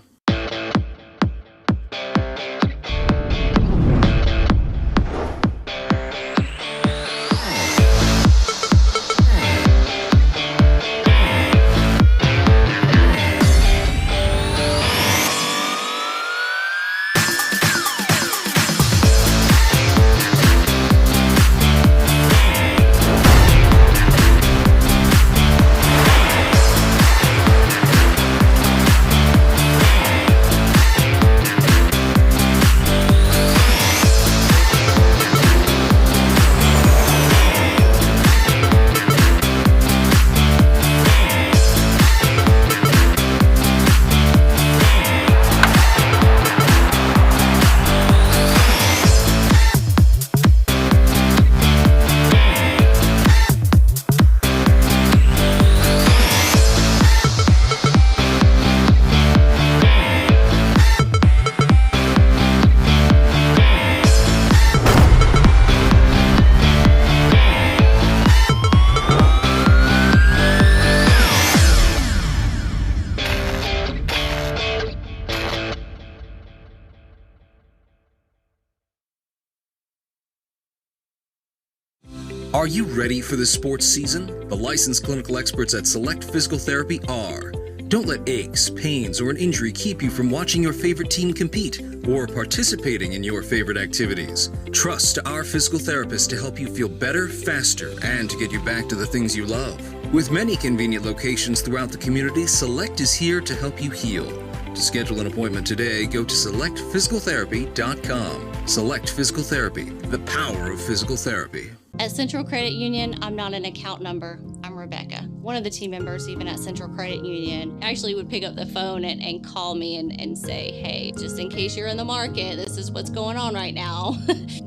Are you ready for the sports season? The licensed clinical experts at Select Physical Therapy are. Don't let aches, pains, or an injury keep you from watching your favorite team compete or participating in your favorite activities. Trust our physical therapists to help you feel better, faster, and to get you back to the things you love. With many convenient locations throughout the community, Select is here to help you heal. To schedule an appointment today, go to selectphysicaltherapy.com. Select Physical Therapy, the power of physical therapy. At Central Credit Union, I'm not an account number. I'm Rebecca. One of the team members, even at Central Credit Union, actually would pick up the phone and call me and say, hey, just in case you're in the market, this is what's going on right now.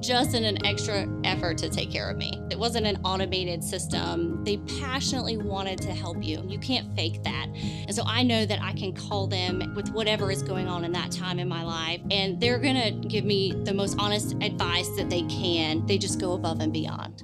Just in an extra effort to take care of me. It wasn't an automated system. They passionately wanted to help you. You can't fake that. And so I know that I can call them with whatever is going on in that time in my life, and they're gonna give me the most honest advice that they can. They just go above and beyond.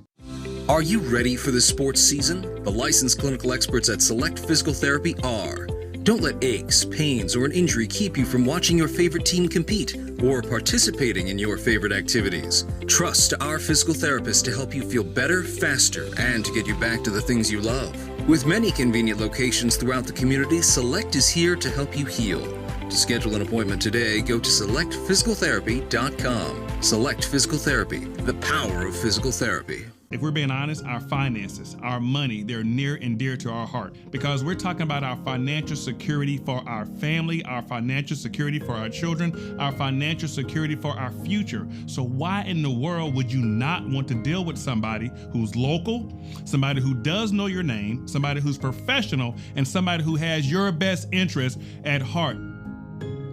Are you ready for the sports season? The licensed clinical experts at Select Physical Therapy are. Don't let aches, pains, or an injury keep you from watching your favorite team compete or participating in your favorite activities. Trust our physical therapist to help you feel better, faster, and to get you back to the things you love. With many convenient locations throughout the community, Select is here to help you heal. To schedule an appointment today, go to selectphysicaltherapy.com. Select Physical Therapy, the power of physical therapy. If we're being honest, our finances, our money, they're near and dear to our heart because we're talking about our financial security for our family, our financial security for our children, our financial security for our future. So why in the world would you not want to deal with somebody who's local, somebody who does know your name, somebody who's professional, and somebody who has your best interest at heart?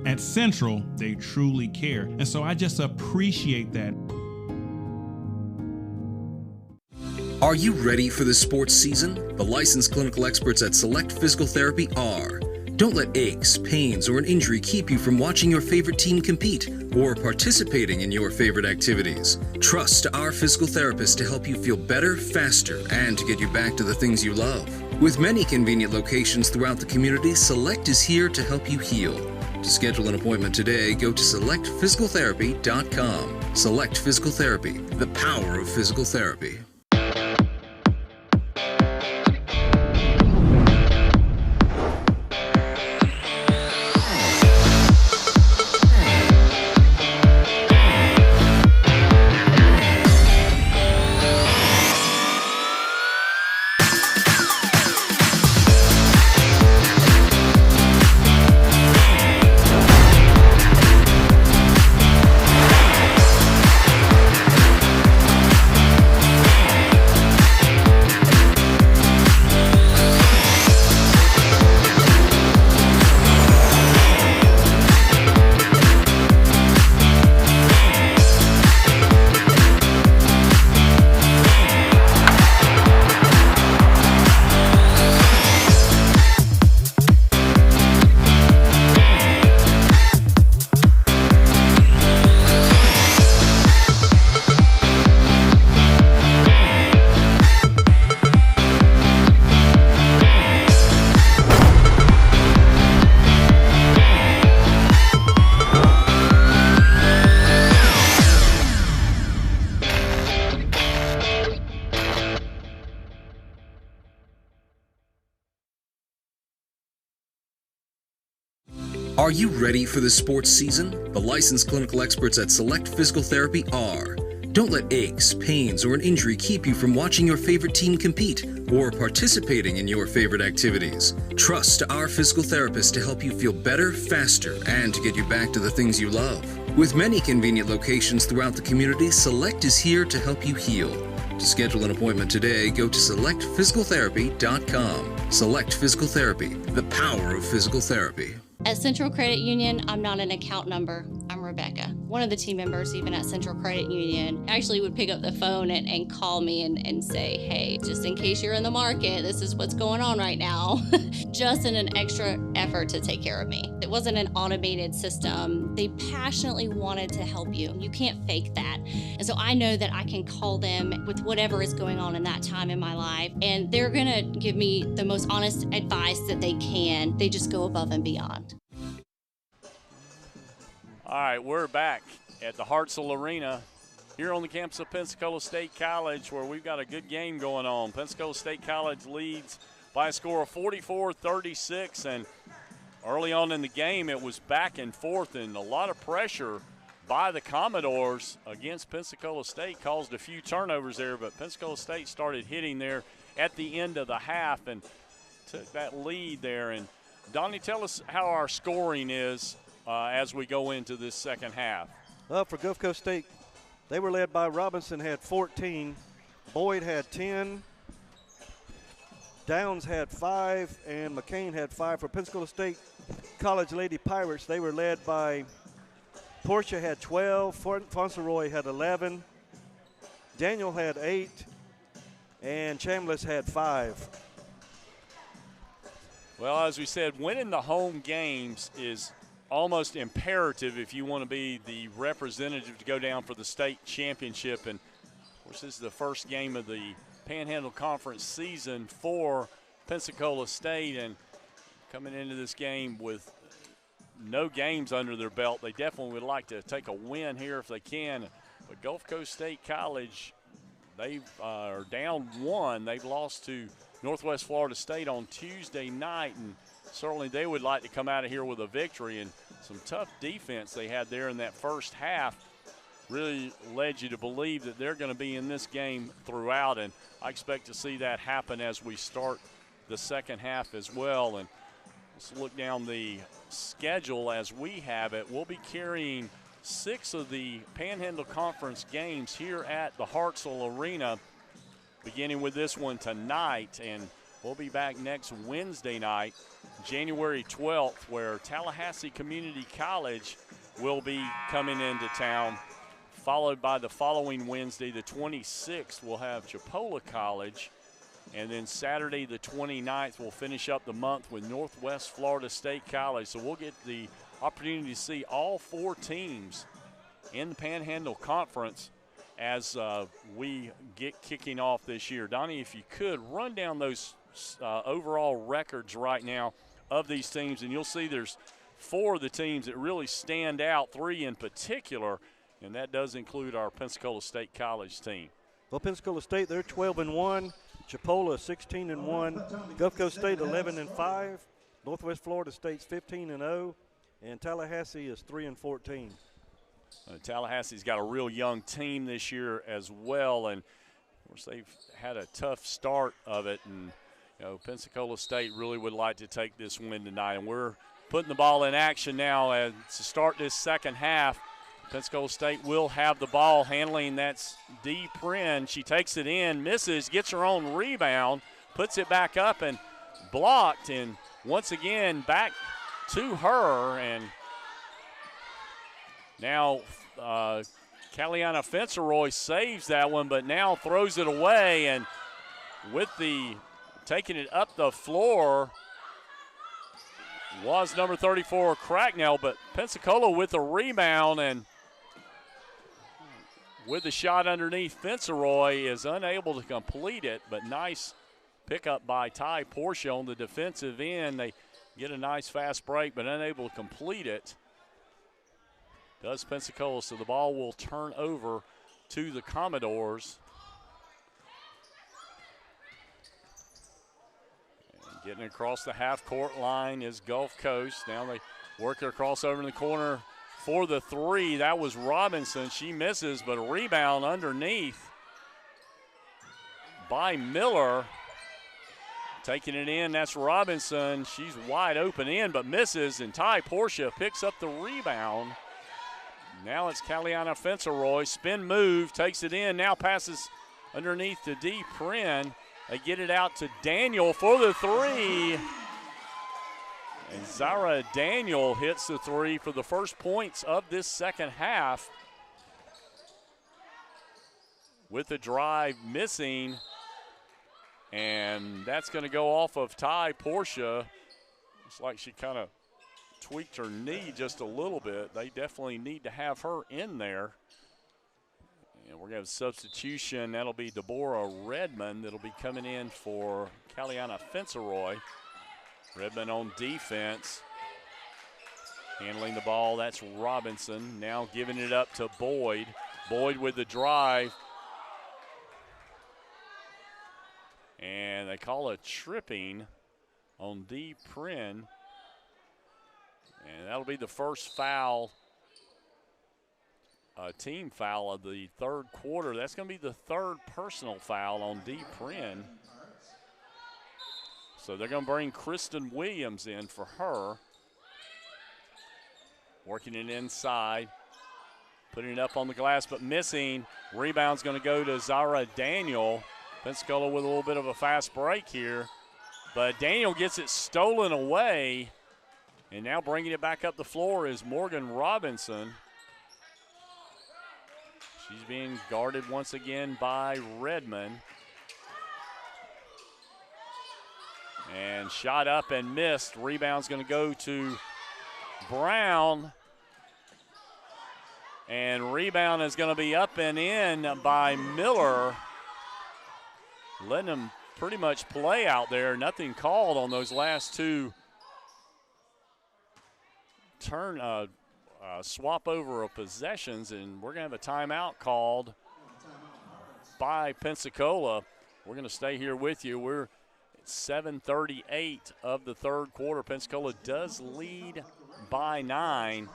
At Central, they truly care. And so I just appreciate that. Are you ready for the sports season? The licensed clinical experts at Select Physical Therapy are. Don't let aches, pains, or an injury keep you from watching your favorite team compete or participating in your favorite activities. Trust our physical therapist to help you feel better, faster, and to get you back to the things you love. With many convenient locations throughout the community, Select is here to help you heal. To schedule an appointment today, go to selectphysicaltherapy.com. Select Physical Therapy, the power of physical therapy. Are you ready for the sports season? The licensed clinical experts at Select Physical Therapy are. Don't let aches, pains, or an injury keep you from watching your favorite team compete or participating in your favorite activities. Trust our physical therapist to help you feel better, faster, and to get you back to the things you love. With many convenient locations throughout the community, Select is here to help you heal. To schedule an appointment today, go to selectphysicaltherapy.com. Select Physical Therapy, the power of physical therapy. At Central Credit Union, I'm not an account number. I'm Rebecca. One of the team members, even at Central Credit Union, actually would pick up the phone and call me and say, hey, just in case you're in the market, this is what's going on right now. Just in an extra effort to take care of me. It wasn't an automated system. They passionately wanted to help you. You can't fake that. And so I know that I can call them with whatever is going on in that time in my life, and they're gonna give me the most honest advice that they can. They just go above and beyond. All right, we're back at the Hartselle Arena here on the campus of Pensacola State College, where we've got a good game going on. Pensacola State College leads by a score of 44-36, and early on in the game it was back and forth, and a lot of pressure by the Commodores against Pensacola State caused a few turnovers there, but Pensacola State started hitting there at the end of the half and took that lead there. And Donnie, tell us how our scoring is as we go into this second half. For Gulf Coast State, they were led by Robinson, had 14, Boyd had 10, Downs had 5, and McCain had 5. For Pensacola State College Lady Pirates, they were led by Portia had 12, Fauntleroy had 11, Daniel had 8, and Chambliss had 5. Well, as we said, winning the home games is almost imperative if you want to be the representative to go down for the state championship. And, of course, this is the first game of the Panhandle Conference season for Pensacola State. And coming into this game with no games under their belt. They definitely would like to take a win here if they can. But Gulf Coast State College, they are down 1. They've lost to Northwest Florida State on Tuesday night, and certainly they would like to come out of here with a victory. And some tough defense they had there in that first half really led you to believe that they're going to be in this game throughout, and I expect to see that happen as we start the second half as well. And let's look down the schedule as we have it. We'll be carrying 6 of the Panhandle Conference games here at the Hartselle Arena, beginning with this one tonight, and we'll be back next Wednesday night, January 12th, where Tallahassee Community College will be coming into town, followed by the following Wednesday, the 26th, we'll have Chipola College, and then Saturday the 29th, we'll finish up the month with Northwest Florida State College. So we'll get the opportunity to see all 4 teams in the Panhandle Conference as we get kicking off this year. Donnie, if you could, run down those overall records right now of these teams, and you'll see there's 4 of the teams that really stand out, 3 in particular, and that does include our Pensacola State College team. Well, Pensacola State, they're 12-1. Chipola 16-1. Gulf Coast State 11-5. Northwest Florida State's 15-0, and Tallahassee is 3-14. Tallahassee's got a real young team this year as well, and of course they've had a tough start of it, and Pensacola State really would like to take this win tonight, and we're putting the ball in action now to start this second half. Pensacola State will have the ball handling. That's Dee Prin. She takes it in, misses, gets her own rebound, puts it back up and blocked, and once again back to her. And now Caliana Fenceroy saves that one, but now throws it away, and with the taking it up the floor was number 34 Cracknell, but Pensacola with the rebound, and with the shot underneath, Fenceroy is unable to complete it, but nice pickup by Ty Portia on the defensive end. They get a nice fast break, but unable to complete it. Does Pensacola, so the ball will turn over to the Commodores. And getting across the half-court line is Gulf Coast. Now they work it across over in the corner for the 3. That was Robinson. She misses, but a rebound underneath by Miller. Taking it in, that's Robinson. She's wide open in, but misses, and Ty Portia picks up the rebound. Now it's Caliana Fenceroy. Spin move, takes it in, now passes underneath to Dee Prin. They get it out to Daniel for the 3. And Zara Daniel hits the 3 for the first points of this second half. With the drive missing. And that's going to go off of Ty Portia. Looks like she kind of tweaked her knee just a little bit. They definitely need to have her in there. And we're going to have a substitution. That'll be Deborah Redmond that'll be coming in for Caliana Fenceroy. Redmond on defense. Handling the ball, that's Robinson. Now giving it up to Boyd. Boyd with the drive. And they call a tripping on Dee Prin. And that'll be the first foul, team foul of the third quarter. That's going to be the 3rd personal foul on Dee Prin. So they're going to bring Kristen Williams in for her. Working it inside. Putting it up on the glass, but missing. Rebound's going to go to Zara Daniel. Pensacola with a little bit of a fast break here. But Daniel gets it stolen away. And now bringing it back up the floor is Morgan Robinson. She's being guarded once again by Redmond. And shot up and missed. Rebound's going to go to Brown. And rebound is going to be up and in by Miller. Letting them pretty much play out there. Nothing called on those last 2 swap over of possessions, and we're going to have a timeout called by Pensacola. We're going to stay here with you. We're at 7:38 of the third quarter. Pensacola does lead by 9.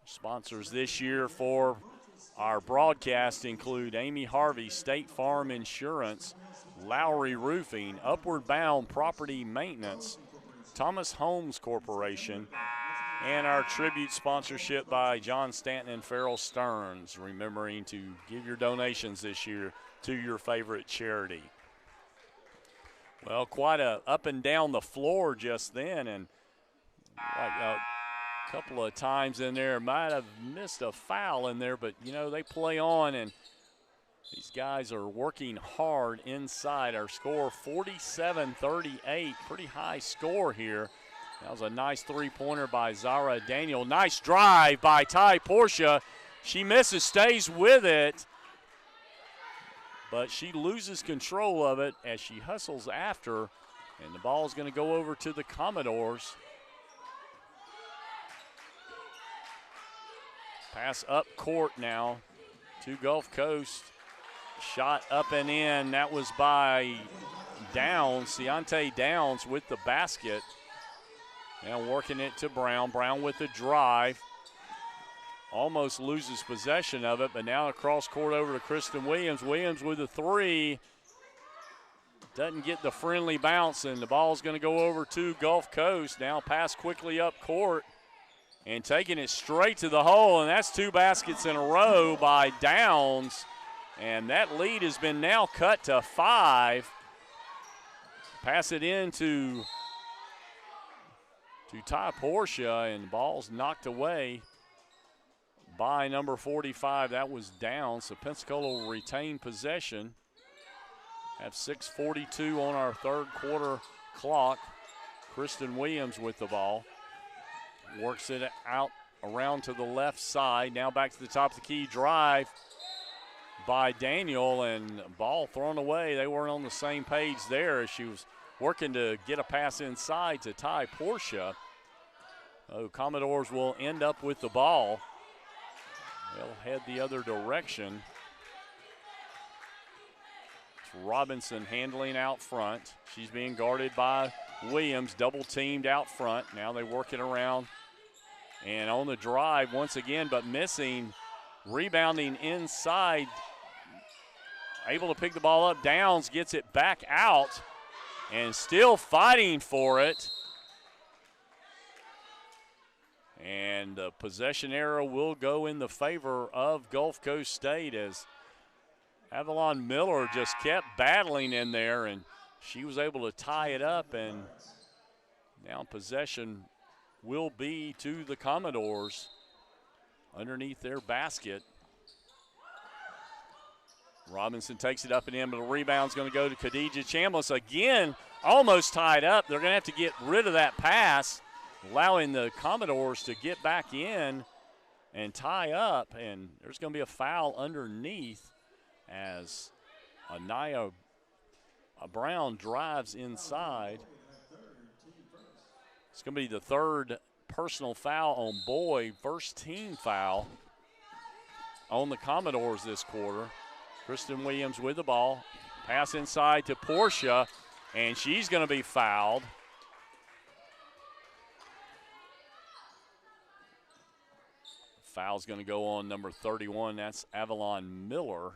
Sponsors this year for our broadcast include Amy Harvey, State Farm Insurance, Lowry Roofing, Upward Bound Property Maintenance, Thomas Homes Corporation, and our tribute sponsorship by John Stanton and Farrell Stearns, remembering to give your donations this year to your favorite charity. Well, quite a up and down the floor just then, and like a couple of times in there, might have missed a foul in there, but, you know, they play on, and these guys are working hard inside. Our score 47-38, pretty high score here. That was a nice three-pointer by Zara Daniel. Nice drive by Ty Portia. She misses, stays with it, but she loses control of it as she hustles after, and the ball is going to go over to the Commodores. Pass up court now to Gulf Coast. Shot up and in. That was by Downs, Ciante Downs with the basket. Now working it to Brown. Brown with the drive. Almost loses possession of it, but now across court over to Kristen Williams. Williams with a three. Doesn't get the friendly bounce, and the ball's going to go over to Gulf Coast. Now pass quickly up court and taking it straight to the hole, and that's 2 baskets in a row by Downs. And that lead has been now cut to 5. Pass it in to Ty Portia, and the ball's knocked away by number 45. That was down, so Pensacola will retain possession. Have 6:42 on our third quarter clock. Kristen Williams with the ball. Works it out around to the left side. Now back to the top of the key. Drive by Daniel, and ball thrown away. They weren't on the same page there as she was working to get a pass inside to Ty Portia. Oh, Commodores will end up with the ball. They'll head the other direction. It's Robinson handling out front. She's being guarded by Williams, double teamed out front. Now they work it around and on the drive once again, but missing. Rebounding inside. Able to pick the ball up. Downs gets it back out and still fighting for it. And the possession arrow will go in the favor of Gulf Coast State as Avalon Miller just kept battling in there, and she was able to tie it up, and now possession will be to the Commodores underneath their basket. Robinson takes it up and in, but the rebound's going to go to Khadijah Chambliss again, almost tied up. They're going to have to get rid of that pass, allowing the Commodores to get back in and tie up, and there's going to be a foul underneath as Anaya Brown drives inside. It's going to be the third personal foul on Boyd, first team foul on the Commodores this quarter. Kristen Williams with the ball. Pass inside to Portia, and she's going to be fouled. Foul's going to go on number 31. That's Avalon Miller.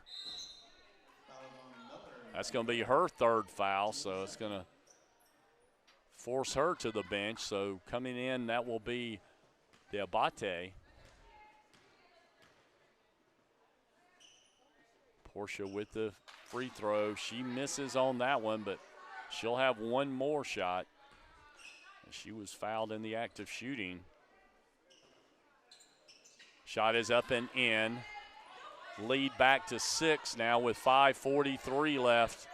That's going to be her third foul, so it's going to force her to the bench. So coming in, that will be Diabate. Portia with the free throw. She misses on that one, but she'll have one more shot. She was fouled in the act of shooting. Shot is up and in. Lead back to 6 now with 5:43 left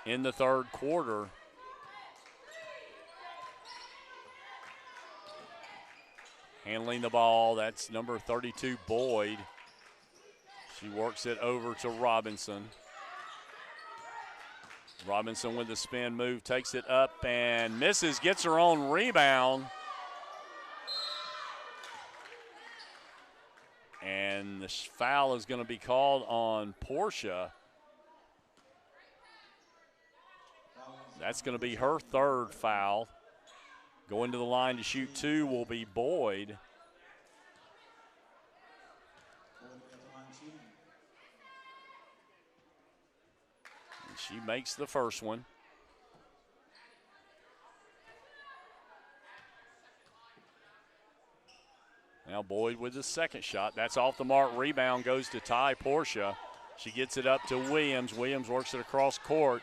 in the third quarter. Handling the ball, that's number 32, Boyd. She works it over to Robinson. Robinson with the spin move, takes it up and misses, gets her own rebound. And the foul is going to be called on Portia. That's going to be her third foul. Going to the line to shoot two will be Boyd. And she makes the first one. Now Boyd with the second shot. That's off the mark. Rebound goes to Ty Portia. She gets it up to Williams. Williams works it across court.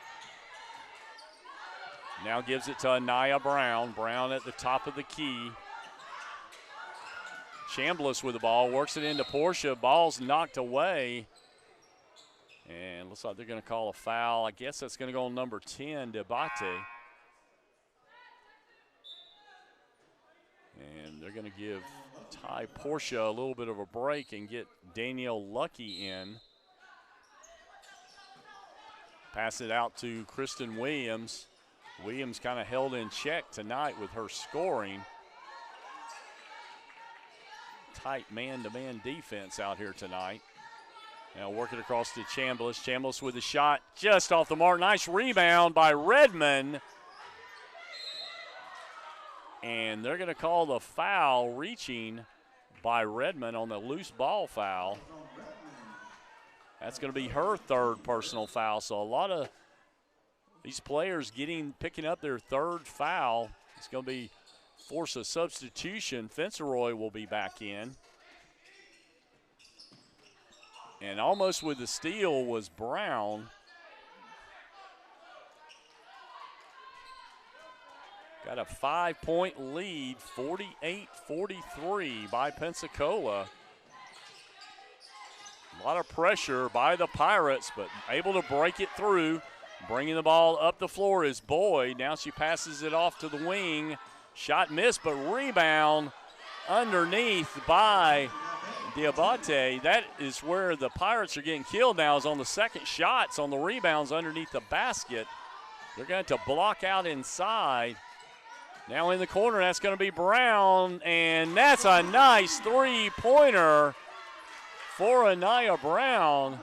Now gives it to Anaya Brown. Brown at the top of the key. Chambliss with the ball. Works it into Portia. Ball's knocked away. And looks like they're going to call a foul. I guess that's going to go on number 10, Debate. And they're going to give Ty Portia a little bit of a break and get Danielle Lucky in. Pass it out to Kristen Williams. Williams kind of held in check tonight with her scoring. Tight man-to-man defense out here tonight. Now working across to Chambliss. Chambliss with the shot just off the mark. Nice rebound by Redmond. And they're going to call the foul reaching by Redmond on the loose ball foul. That's going to be her third personal foul. So a lot of these players picking up their third foul. It's going to be force a substitution. Fenceroy will be back in. And almost with the steal was Brown. Got a 5-point lead, 48-43 by Pensacola. A lot of pressure by the Pirates, but able to break it through. Bringing the ball up the floor is Boyd. Now she passes it off to the wing. Shot missed, but rebound underneath by Diabate. That is where the Pirates are getting killed now, is on the second shots on the rebounds underneath the basket. They're going to block out inside. Now in the corner, that's going to be Brown, and that's a nice three-pointer for Anaya Brown.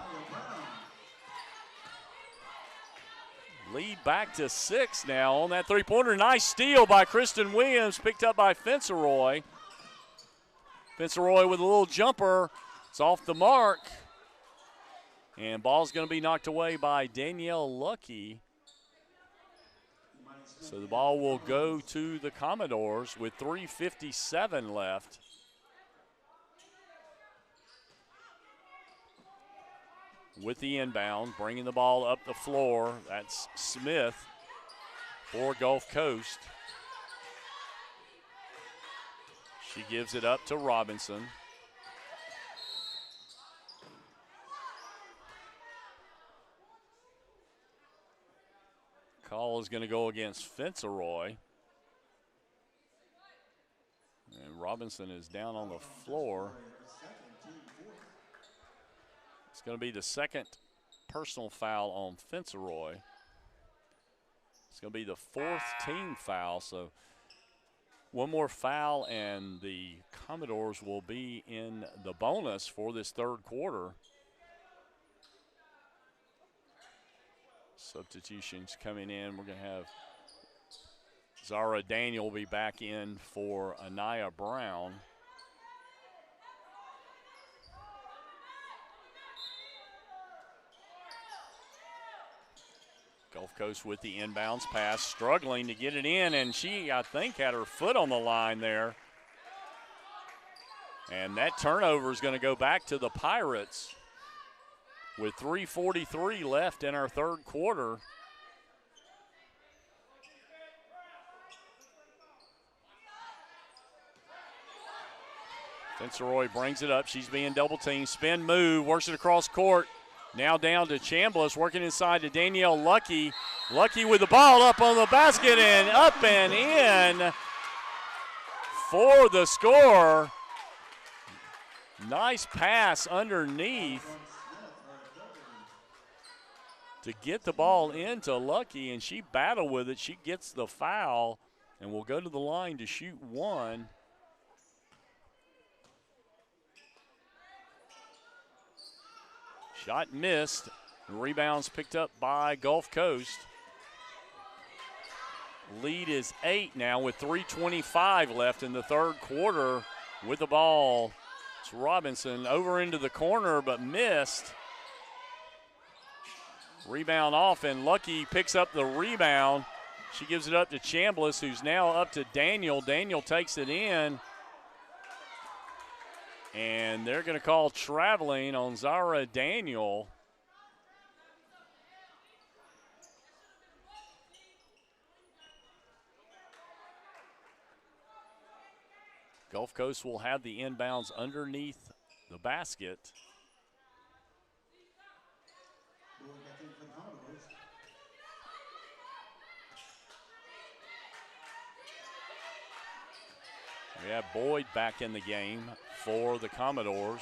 Lead back to 6 now on that three-pointer. Nice steal by Kristen Williams, picked up by Fenceroy. Fenceroy with a little jumper. It's off the mark. And ball's going to be knocked away by Danielle Lucky. So the ball will go to the Commodores with 3:57 left. With the inbound, bringing the ball up the floor. That's Smith for Gulf Coast. She gives it up to Robinson. Call is going to go against Fenceroy. And Robinson is down on the floor. It's going to be the second personal foul on Fenceroy. It's going to be the fourth team foul. So one more foul and the Commodores will be in the bonus for this third quarter. Substitutions coming in. We're going to have Zara Daniel will be back in for Anaya Brown. Gulf Coast with the inbounds pass, struggling to get it in, and she, I think, had her foot on the line there. And that turnover is going to go back to the Pirates with 3:43 left in our third quarter. Fenceroy brings it up. She's being double teamed. Spin move, works it across court. Now down to Chambliss, working inside to Danielle Lucky. Lucky with the ball up on the basket and up and in for the score. Nice pass underneath. to get the ball into Lucky, and she battled with it. She gets the foul and will go to the line to shoot one. Shot missed. Rebounds picked up by Gulf Coast. Lead is 8 now with 3:25 left in the third quarter. With the ball, it's Robinson over into the corner but missed. Rebound off, and Lucky picks up the rebound. She gives it up to Chambliss, who's now up to Daniel. Daniel takes it in. And they're going to call traveling on Zara Daniel. Gulf Coast will have the inbounds underneath the basket. We have Boyd back in the game for the Commodores.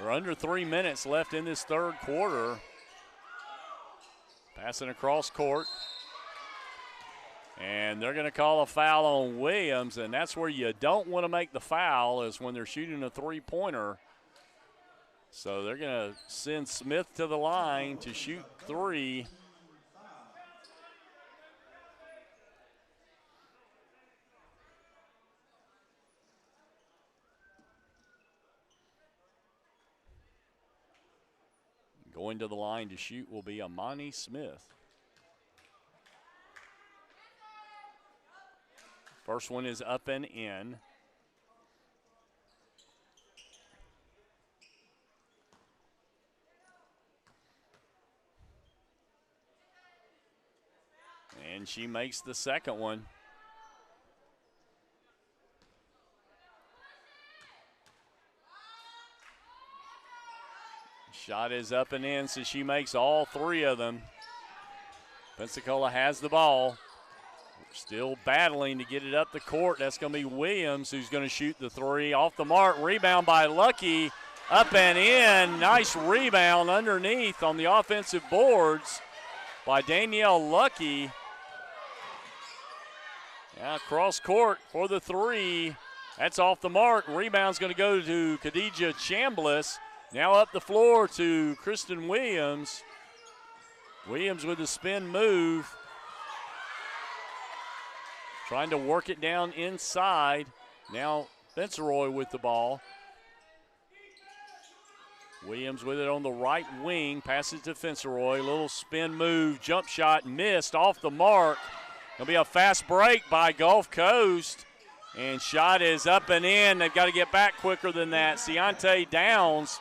We're under 3 minutes left in this third quarter. Passing across court. And they're going to call a foul on Williams, and that's where you don't want to make the foul, is when they're shooting a three-pointer. So they're going to send Smith to the line to shoot three. Going to the line to shoot will be Amani Smith. First one is up and in. And she makes the second one. Shot is up and in, so she makes all three of them. Pensacola has the ball. Still battling to get it up the court. That's going to be Williams who's going to shoot the three. Off the mark, rebound by Lucky. Up and in. Nice rebound underneath on the offensive boards by Danielle Lucky. Now cross court for the three. That's off the mark. Rebound's going to go to Khadijah Chambliss. Now up the floor to Kristen Williams. Williams with the spin move. Trying to work it down inside. Now Benseroy with the ball. Williams with it on the right wing. Passes to Benseroy. Little spin move. Jump shot missed off the mark. It'll be a fast break by Gulf Coast. And shot is up and in. They've got to get back quicker than that. Ciante Downs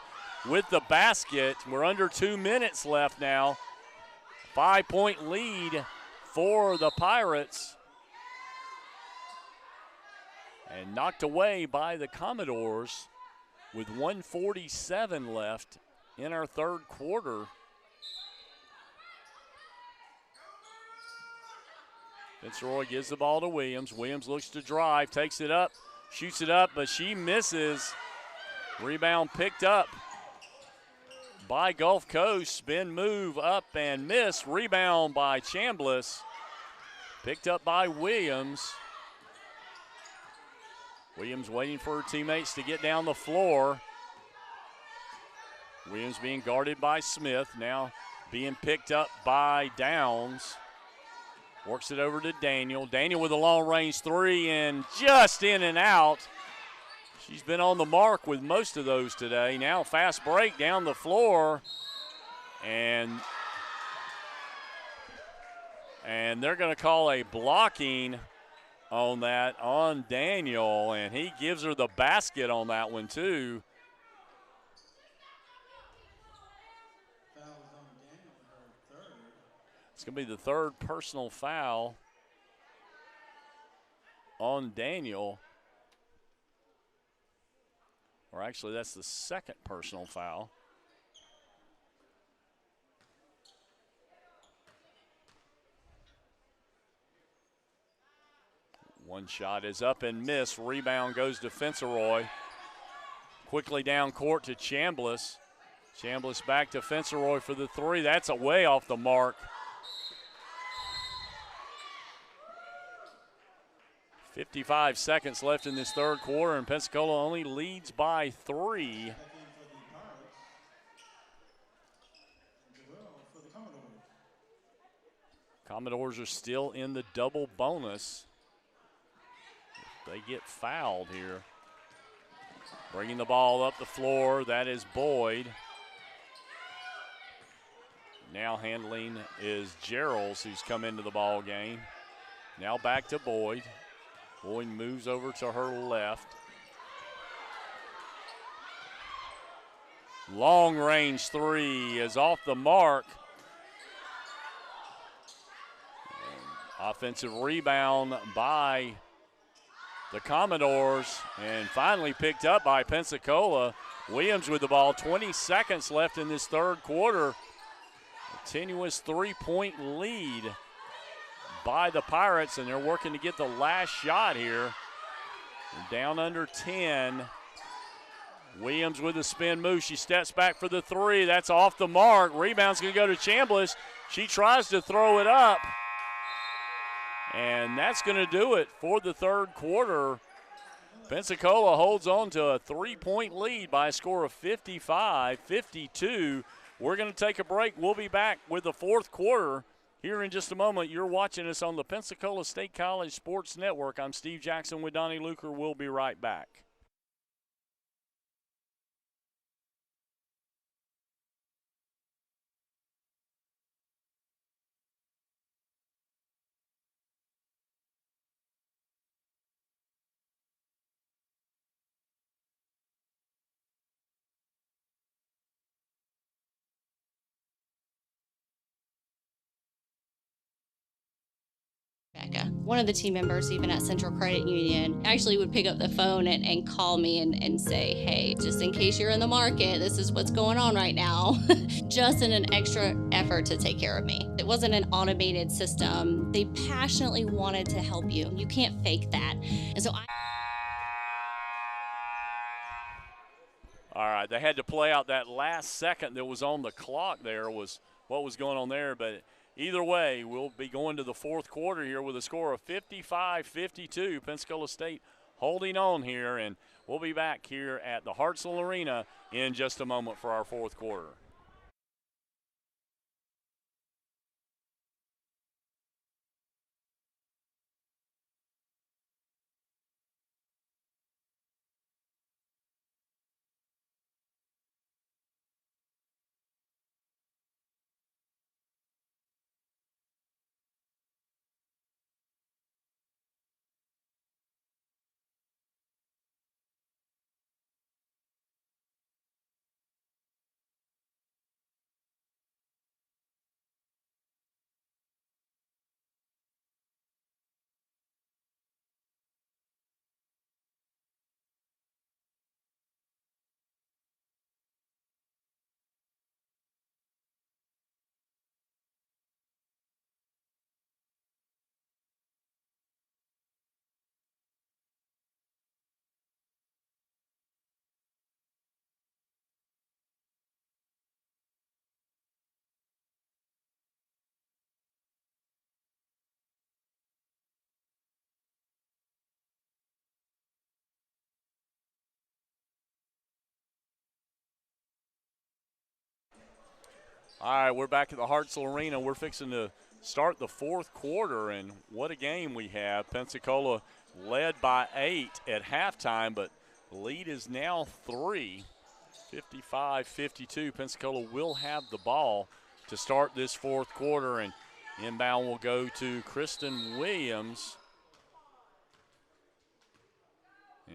with the basket. We're under 2 minutes left now. 5-point lead for the Pirates. And knocked away by the Commodores with 1:47 left in our third quarter. Fitzroy gives the ball to Williams. Williams looks to drive, takes it up, shoots it up, but she misses. Rebound picked up by Gulf Coast. Spin move up and miss. Rebound by Chambliss. Picked up by Williams. Williams waiting for her teammates to get down the floor. Williams being guarded by Smith. Now being picked up by Downs. Works it over to Daniel. Daniel with a long-range three and just in and out. She's been on the mark with most of those today. Now fast break down the floor. And they're going to call a blocking on that on Daniel, and he gives her the basket on that one too. It's going to be the third personal foul on Daniel. Or actually, that's the second personal foul. One shot is up and missed. Rebound goes to Fenceroy. quickly down court to Chambliss. Chambliss back to Fenceroy for the three. That's way off the mark. 55 seconds left in this third quarter, and Pensacola only leads by 3. Commodores are still in the double bonus. They get fouled here. Bringing the ball up the floor, that is Boyd. Now handling is Gerald's, who's come into the ball game. Now back to Boyd. Boyd moves over to her left. Long range three is off the mark. And offensive rebound by the Commodores, and finally picked up by Pensacola. Williams with the ball, 20 seconds left in this third quarter. A tenuous 3-point lead by the Pirates, and they're working to get the last shot here. They're down under 10. Williams with the spin move. She steps back for the three. That's off the mark. Rebound's going to go to Chambliss. She tries to throw it up. And that's going to do it for the third quarter. Pensacola holds on to a 3-point lead by a score of 55-52. We're going to take a break. We'll be back with the fourth quarter here in just a moment. You're watching us on the Pensacola State College Sports Network. I'm Steve Jackson with Donnie Luker. We'll be right back. One of the team members, even at Central Credit Union, actually would pick up the phone and call me and say, hey, just in case you're in the market, this is what's going on right now. Just in an extra effort to take care of me. It wasn't an automated system. They passionately wanted to help you. You can't fake that. And so All right, they had to play out that last second that was on the clock there was what was going on there, but either way, we'll be going to the fourth quarter here with a score of 55-52. Pensacola State holding on here, and we'll be back here at the Hartselle Arena in just a moment for our fourth quarter. All right, we're back at the Hartselle Arena. We're fixing to start the fourth quarter, and what a game we have. Pensacola led by 8 at halftime, but the lead is now 3, 55-52. Pensacola will have the ball to start this fourth quarter, and inbound will go to Kristen Williams.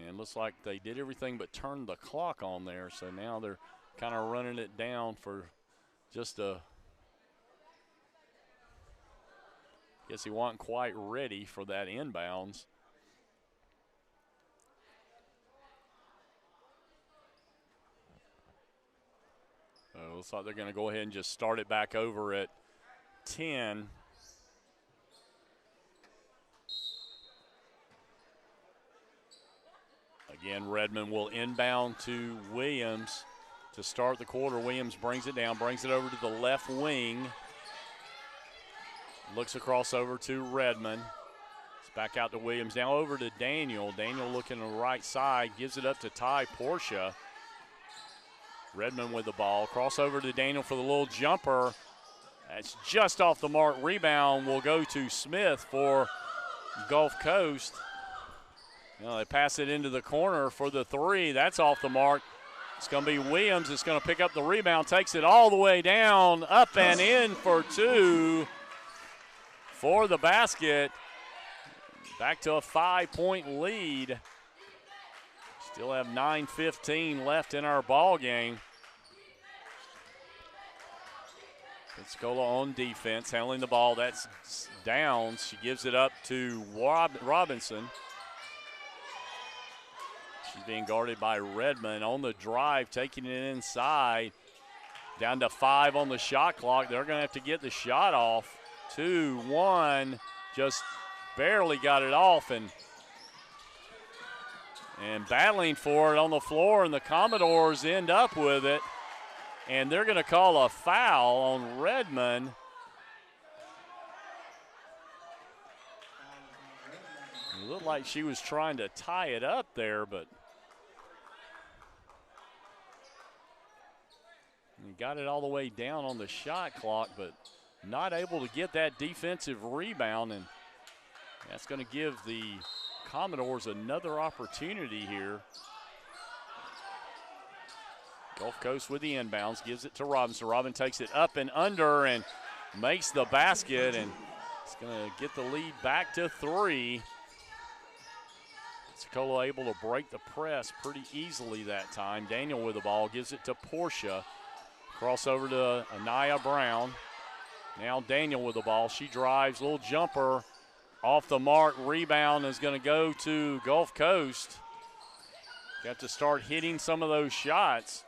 And looks like they did everything but turn the clock on there, so now they're kind of running it down for just a, guess he wasn't quite ready for that inbounds. Looks like they're going to go ahead and just start it back over at 10. Again, Redmond will inbound to Williams to start the quarter. Williams brings it down, brings it over to the left wing. Looks across over to Redmond. It's back out to Williams. Now over to Daniel. Daniel looking to the right side, gives it up to Ty Portia. Redmond with the ball. Crossover to Daniel for the little jumper. That's just off the mark. Rebound will go to Smith for Gulf Coast. They pass it into the corner for the three. That's off the mark. It's going to be Williams. It's going to pick up the rebound, takes it all the way down, up and in for two for the basket. Back to a 5-point lead. Still have 9:15 left in our ball game. Pensacola on defense, handling the ball. That's Downs. She gives it up to Robinson. She's being guarded by Redmond on the drive, taking it inside. Down to 5 on the shot clock. They're going to have to get the shot off. 2-1, just barely got it off, and battling for it on the floor, and the Commodores end up with it. And they're going to call a foul on Redmond. It looked like she was trying to tie it up there, but he got it all the way down on the shot clock, but not able to get that defensive rebound, and that's going to give the Commodores another opportunity here. Gulf Coast with the inbounds, gives it to Robinson. Robin takes it up and under and makes the basket, and it's going to get the lead back to 3. Pensacola able to break the press pretty easily that time. Daniel with the ball, gives it to Portia. Crossover to Anaya Brown. Now Daniel with the ball. She drives, little jumper off the mark. Rebound is going to go to Gulf Coast. Got to start hitting some of those shots.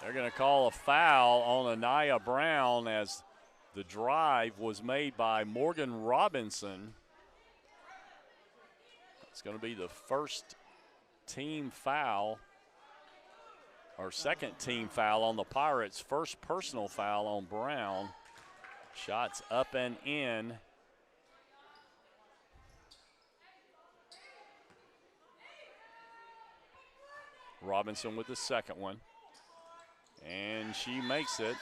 They're going to call a foul on Anaya Brown as the drive was made by Morgan Robinson. It's going to be the first team foul, or second team foul on the Pirates. First personal foul on Brown. Shots up and in. Robinson with the second one. And she makes it.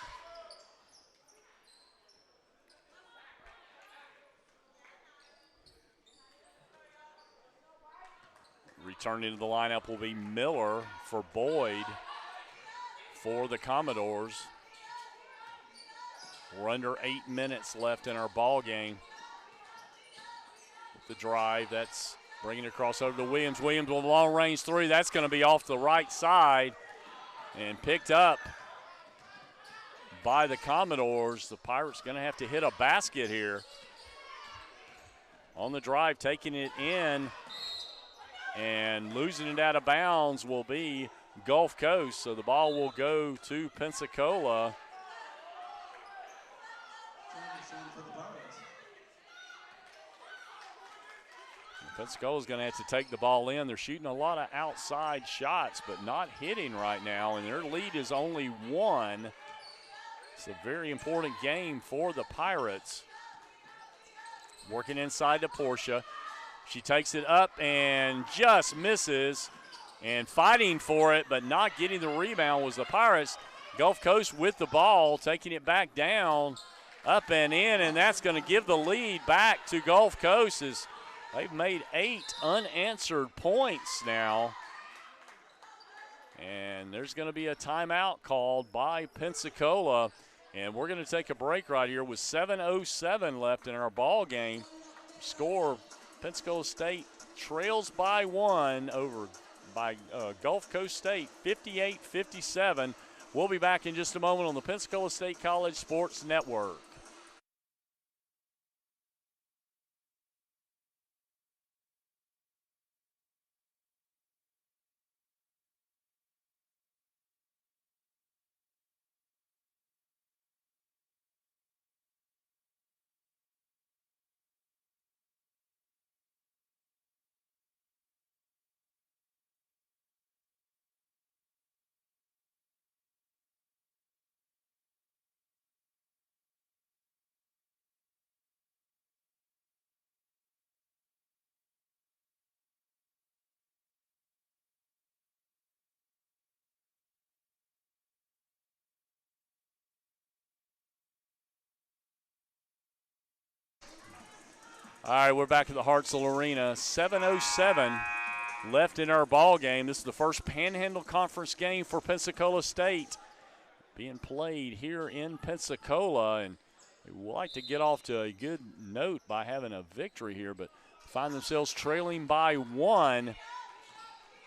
Returning to the lineup will be Miller for Boyd for the Commodores. We're under 8 minutes left in our ball game. With the drive, that's bringing it across over to Williams. Williams with a long-range three. That's going to be off the right side and picked up by the Commodores. The Pirates going to have to hit a basket here. On the drive, taking it in and losing it out of bounds will be Gulf Coast. So the ball will go to Pensacola. Pensacola's going to have to take the ball in. They're shooting a lot of outside shots, but not hitting right now, and their lead is only 1. It's a very important game for the Pirates. Working inside to Portia. She takes it up and just misses, and fighting for it, but not getting the rebound was the Pirates. Gulf Coast with the ball, taking it back down, up and in, and that's going to give the lead back to Gulf Coast as they've made 8 unanswered points now. And there's going to be a timeout called by Pensacola. And we're going to take a break right here with 7:07 left in our ball game. Score, Pensacola State trails by 1 over by Gulf Coast State, 58-57. We'll be back in just a moment on the Pensacola State College Sports Network. All right, we're back at the Hartselle Arena. 7:07 left in our ball game. This is the first Panhandle Conference game for Pensacola State being played here in Pensacola, and they would like to get off to a good note by having a victory here, but find themselves trailing by 1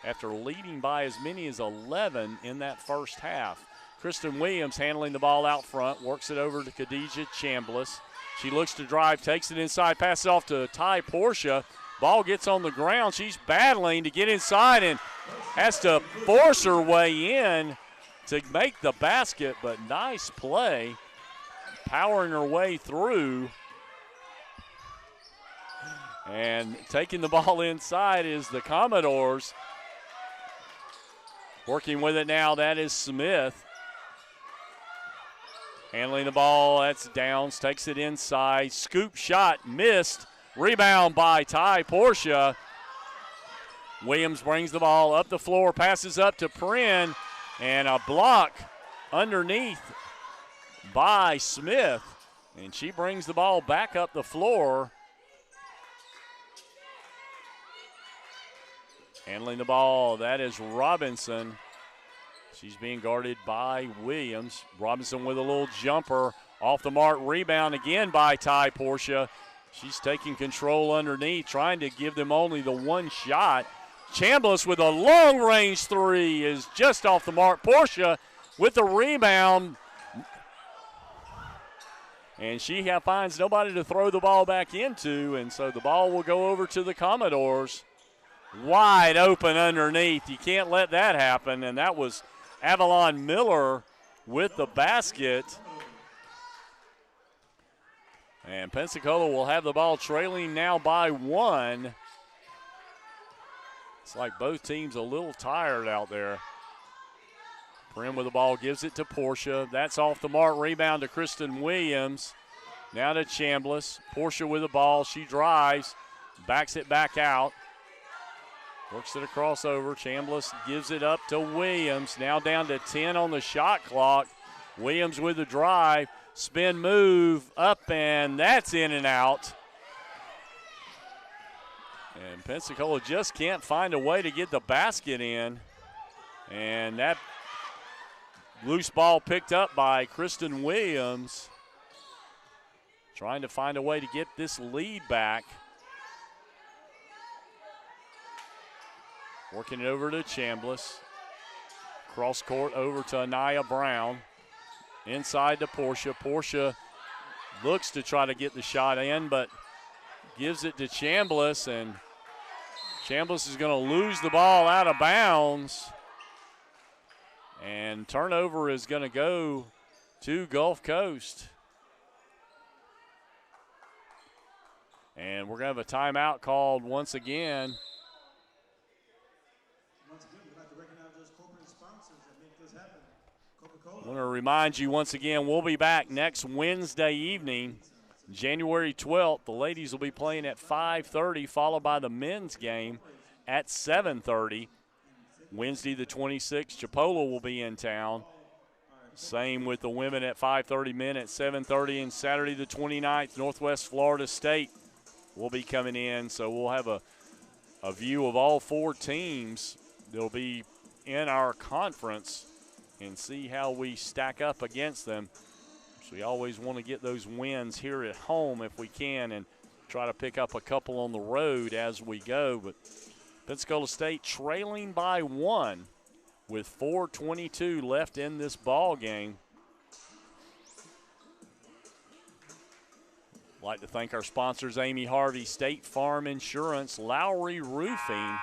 after leading by as many as 11 in that first half. Kristen Williams handling the ball out front, works it over to Khadijah Chambliss. She looks to drive, takes it inside, passes it off to Ty Portia. Ball gets on the ground. She's battling to get inside and has to force her way in to make the basket, but nice play, powering her way through. And taking the ball inside is the Commodores. Working with it now, that is Smith. Handling the ball, that's Downs, takes it inside. Scoop shot, missed. Rebound by Ty Portia. Williams brings the ball up the floor, passes up to Prin, and a block underneath by Smith. And she brings the ball back up the floor. Handling the ball, that is Robinson. She's being guarded by Williams. Robinson with a little jumper. Off the mark, rebound again by Ty Portia. She's taking control underneath, trying to give them only the one shot. Chambliss with a long-range three is just off the mark. Portia with the rebound. And she finds nobody to throw the ball back into, and so the ball will go over to the Commodores. Wide open underneath. You can't let that happen, and that was Avalon Miller with the basket. And Pensacola will have the ball trailing now by 1. It's like both teams a little tired out there. Prim with the ball, gives it to Portia. That's off the mark. Rebound to Kristen Williams. Now to Chambliss. Portia with the ball. She drives, backs it back out. Works it across over. Chambliss gives it up to Williams. Now down to 10 on the shot clock. Williams with the drive. Spin move up, and that's in and out. And Pensacola just can't find a way to get the basket in. And that loose ball picked up by Kristen Williams. Trying to find a way to get this lead back. Working it over to Chambliss. Cross court over to Anaya Brown. Inside to Portia. Portia looks to try to get the shot in, but gives it to Chambliss, and Chambliss is going to lose the ball out of bounds. And turnover is going to go to Gulf Coast. And we're going to have a timeout called once again. I want to remind you once again, we'll be back next Wednesday evening, January 12th. The ladies will be playing at 5:30, followed by the men's game at 7:30. Wednesday the 26th, Chipola will be in town. Same with the women at 5:30, men at 7:30, and Saturday the 29th, Northwest Florida State will be coming in. So we'll have a view of all 4 teams that'll be in our conference and see how we stack up against them. So we always want to get those wins here at home if we can and try to pick up a couple on the road as we go. But Pensacola State trailing by 1 with 4:22 left in this ball game. I'd like to thank our sponsors, Amy Harvey, State Farm Insurance, Lowry Roofing,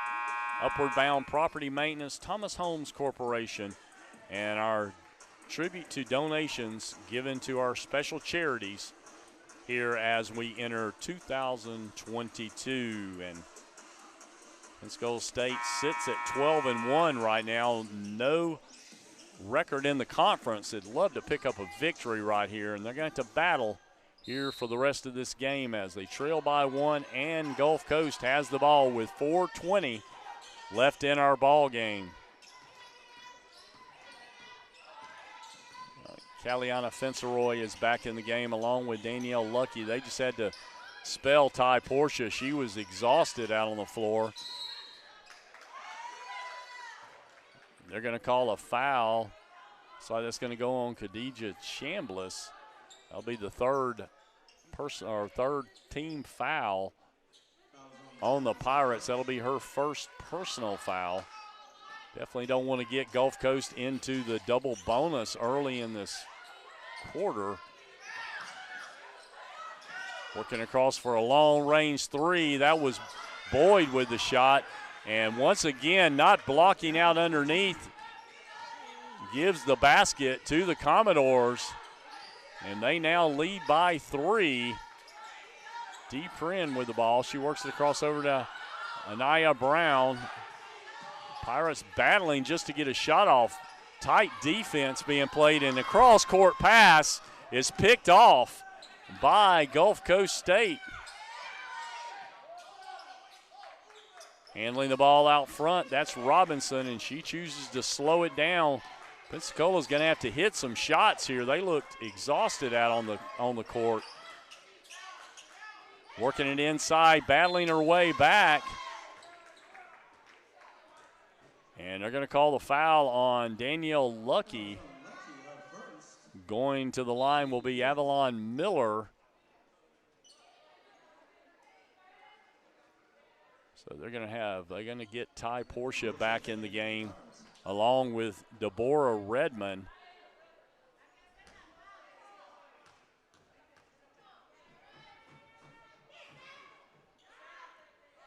Upward Bound Property Maintenance, Thomas Homes Corporation, and our tribute to donations given to our special charities here as we enter 2022. And Pensacola State sits at 12-1 right now. No record in the conference. They'd love to pick up a victory right here, and they're going to have to battle here for the rest of this game as they trail by 1, and Gulf Coast has the ball with 4:20 left in our ball game. Caliana Fenceroy is back in the game along with Danielle Lucky. They just had to spell Ty Portia. She was exhausted out on the floor. They're going to call a foul. So that's going to go on Khadijah Chambliss. That'll be the third team foul on the Pirates. That'll be her first personal foul. Definitely don't want to get Gulf Coast into the double bonus early in this quarter. Working across for a long-range three. That was Boyd with the shot. And once again, not blocking out underneath. Gives the basket to the Commodores. And they now lead by 3. Dee Prin with the ball. She works it across over to Anaya Brown. Pirates battling just to get a shot off. Tight defense being played, and the cross-court pass is picked off by Gulf Coast State. Handling the ball out front, that's Robinson, and she chooses to slow it down. Pensacola's going to have to hit some shots here. They looked exhausted out on the court. Working it inside, battling her way back. And they're going to call the foul on Danielle Lucky. Going to the line will be Avalon Miller. So they're going to get Ty Portia back in the game along with Deborah Redmond.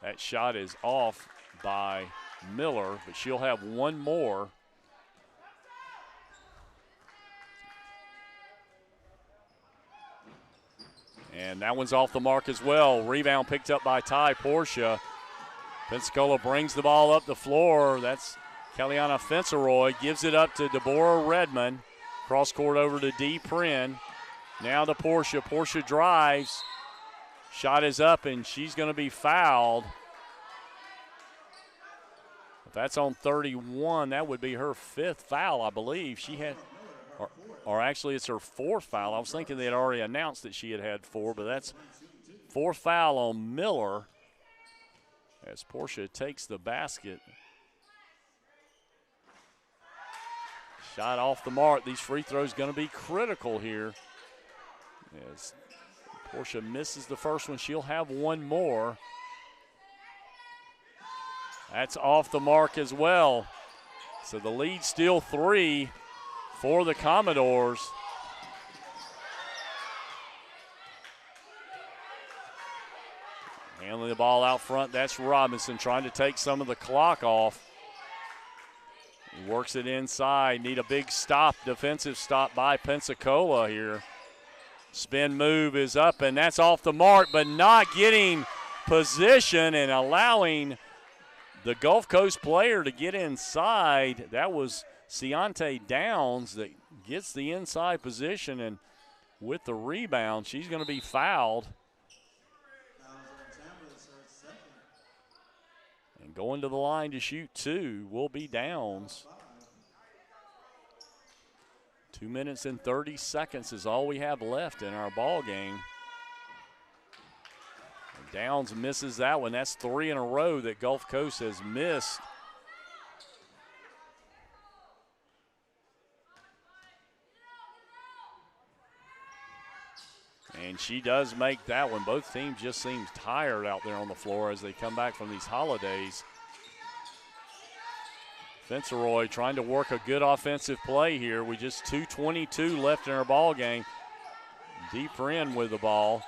That shot is off by Miller, but she'll have one more. And that one's off the mark as well. Rebound picked up by Ty Portia. Pensacola brings the ball up the floor. That's Kellyanna Fenceroy. Gives it up to Deborah Redmond. Cross court over to Dee Prin. Now to Portia. Portia drives. Shot is up, and she's going to be fouled. If that's on 31, that would be her 5th foul, I believe. She had, or actually it's her 4th foul. I was thinking they had already announced that she had 4, but that's 4th foul on Miller as Portia takes the basket. Shot off the mark. These free throws going to be critical here. As Portia misses the first one, she'll have one more. That's off the mark as well. So the lead's still 3 for the Commodores. Handling the ball out front, that's Robinson trying to take some of the clock off. He works it inside. Need a big stop, defensive stop by Pensacola here. Spin move is up, and that's off the mark, but not getting position and allowing the Gulf Coast player to get inside. That was Ciante Downs that gets the inside position, and with the rebound, she's going to be fouled. And going to the line to shoot 2 will be Downs. 2 minutes and 30 seconds is all we have left in our ball game. Downs misses that one. That's 3 in a row that Gulf Coast has missed. And she does make that one. Both teams just seem tired out there on the floor as they come back from these holidays. Fenceroy trying to work a good offensive play here. We just 2:22 left in our ball game. Dee Prin with the ball.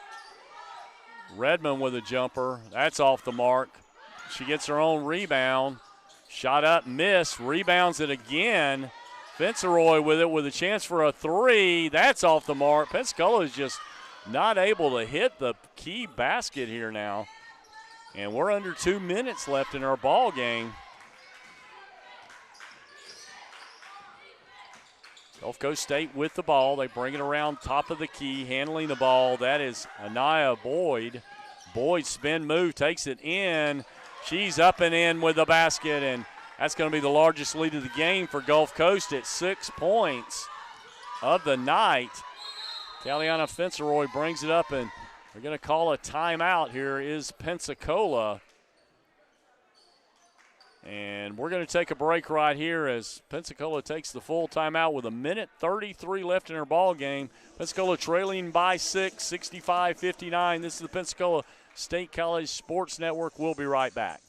Redmond with a jumper. That's off the mark. She gets her own rebound. Shot up, miss. Rebounds it again. Fenceroy with it with a chance for a 3. That's off the mark. Pensacola is just not able to hit the key basket here now. And we're under 2 minutes left in our ball game. Gulf Coast State with the ball. They bring it around top of the key, handling the ball. That is Anaya Boyd. Boyd spin move, takes it in. She's up and in with the basket, and that's going to be the largest lead of the game for Gulf Coast at 6 points of the night. Kellyanna Fenceroy brings it up, and We're going to call a timeout here is Pensacola. And we're going to take a break right here as Pensacola takes the full timeout with 1:33 left in our ball game. Pensacola trailing by 6, 65-59. This is the Pensacola State College Sports Network. We'll be right back.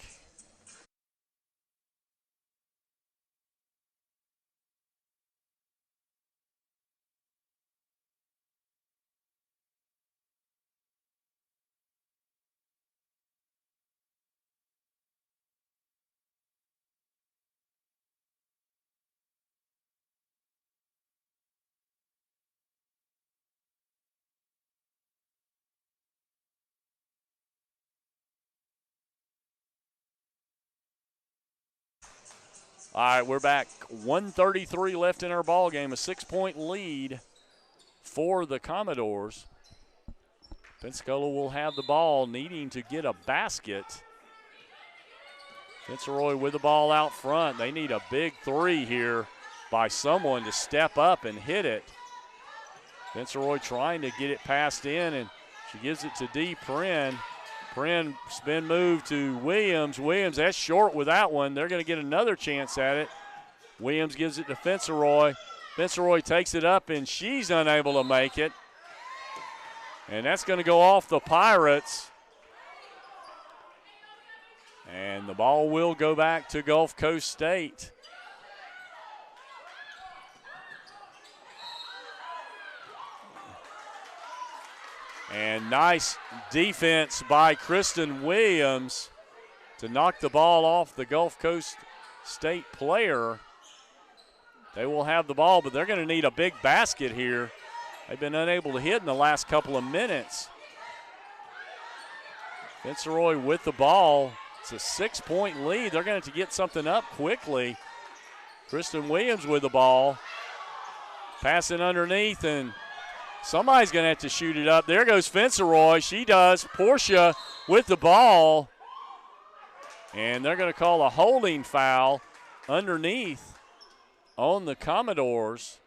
All right, we're back. 1:33 left in our ball game. A 6-point lead for the Commodores. Pensacola will have the ball, needing to get a basket. Fitzroy with the ball out front. They need a big three here by someone to step up and hit it. Fitzroy trying to get it passed in, and she gives it to D. Prin. Prin spin move to Williams. Williams, that's short with that one. They're going to get another chance at it. Williams gives it to Fitzroy. Fitzroy takes it up, and she's unable to make it. And that's going to go off the Pirates. And the ball will go back to Gulf Coast State. And nice defense by Kristen Williams to knock the ball off the Gulf Coast State player. They will have the ball, but they're going to need a big basket here. They've been unable to hit in the last couple of minutes. Fitzroy with the ball. It's a 6-point lead. They're going to have to get something up quickly. Kristen Williams with the ball. Passing underneath, and somebody's going to have to shoot it up. There goes Fitzroy. She does. Portia with the ball. And they're going to call a holding foul underneath on the Commodores.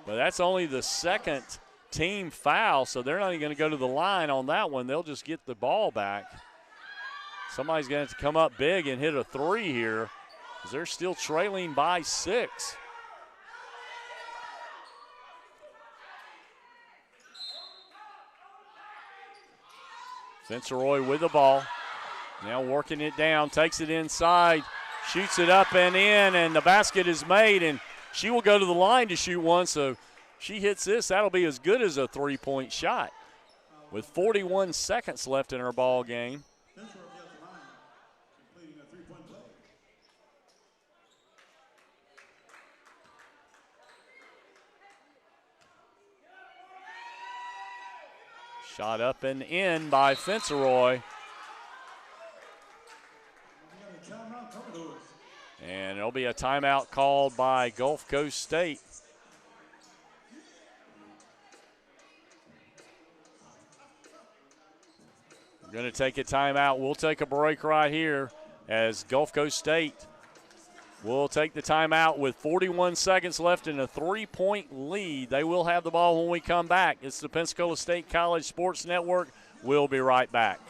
But that's only the second team foul, so they're not even going to go to the line on that one. They'll just get the ball back. Somebody's going to have to come up big and hit a three here, because they're still trailing by 6. Fitzroy with the ball. Now working it down, takes it inside, shoots it up and in, and the basket is made, and she will go to the line to shoot one, so she hits this. That'll be as good as a three-point shot. With 41 seconds left in her ball game. Shot up and in by Fitzroy. And it'll be a timeout called by Gulf Coast State. We're going to take a timeout. We'll take a break right here as Gulf Coast State will take the timeout with 41 seconds left in a 3-point lead. They will have the ball when we come back. It's the Pensacola State College Sports Network. We'll be right back.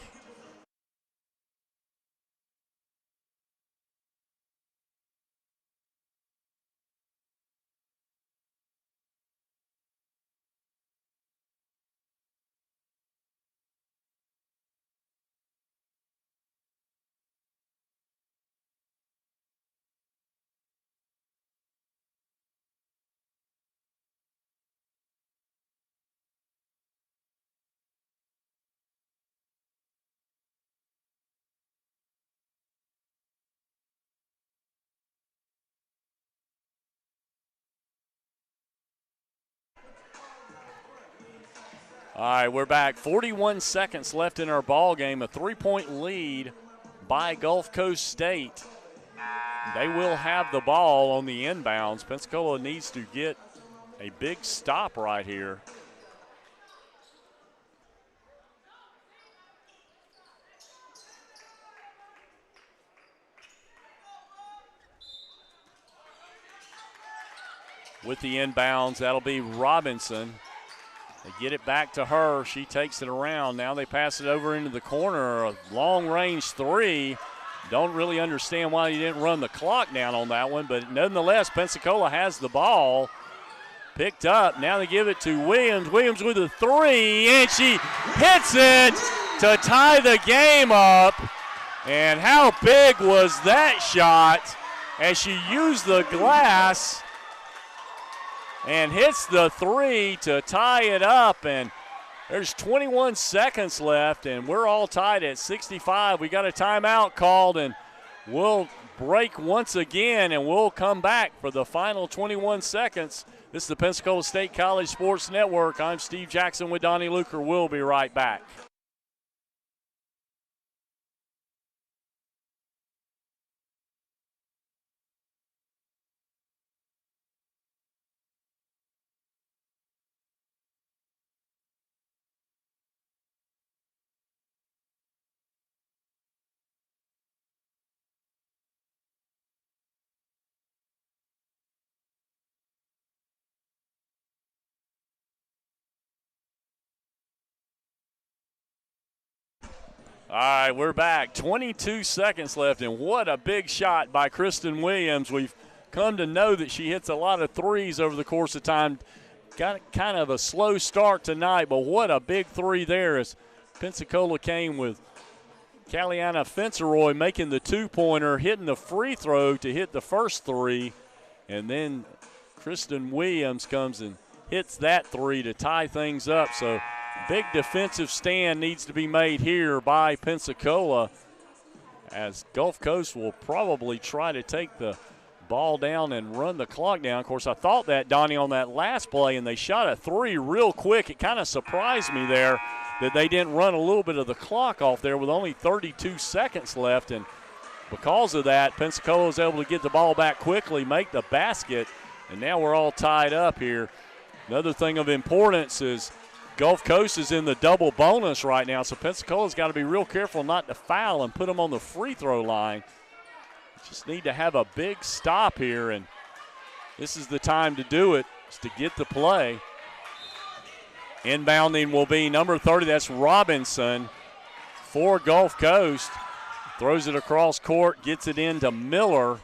All right, we're back. 41 seconds left in our ball game. A 3-point lead by Gulf Coast State. They will have the ball on the inbounds. Pensacola needs to get a big stop right here. With the inbounds, that'll be Robinson. They get it back to her. She takes it around. Now they pass it over into the corner. A long-range three. Don't really understand why he didn't run the clock down on that one, but nonetheless, Pensacola has the ball. Picked up. Now they give it to Williams. Williams with a three, and she hits it to tie the game up. And how big was that shot as she used the glass and hits the three to tie it up. And there's 21 seconds left, and we're all tied at 65. We got a timeout called, and we'll break once again, and we'll come back for the final 21 seconds. This is the Pensacola State College Sports Network. I'm Steve Jackson with Donnie Luker. We'll be right back. All right, we're back. 22 seconds left, and what a big shot by Kristen Williams. We've come to know that she hits a lot of threes over the course of time. Got kind of a slow start tonight, but what a big three there as Pensacola came with Caliana Fenceroy making the two-pointer, hitting the free throw to hit the first three, and then Kristen Williams comes and hits that three to tie things up. So big defensive stand needs to be made here by Pensacola, as Gulf Coast will probably try to take the ball down and run the clock down. Of course, I thought that, Donnie, on that last play, and they shot a three real quick. It kind of surprised me there that they didn't run a little bit of the clock off there with only 32 seconds left. And because of that, Pensacola was able to get the ball back quickly, make the basket, and now we're all tied up here. Another thing of importance is Gulf Coast is in the double bonus right now, so Pensacola's got to be real careful not to foul and put them on the free throw line. Just need to have a big stop here, and this is the time to do it, is to get the play. Inbounding will be number 30, that's Robinson for Gulf Coast. Throws it across court, gets it into Miller.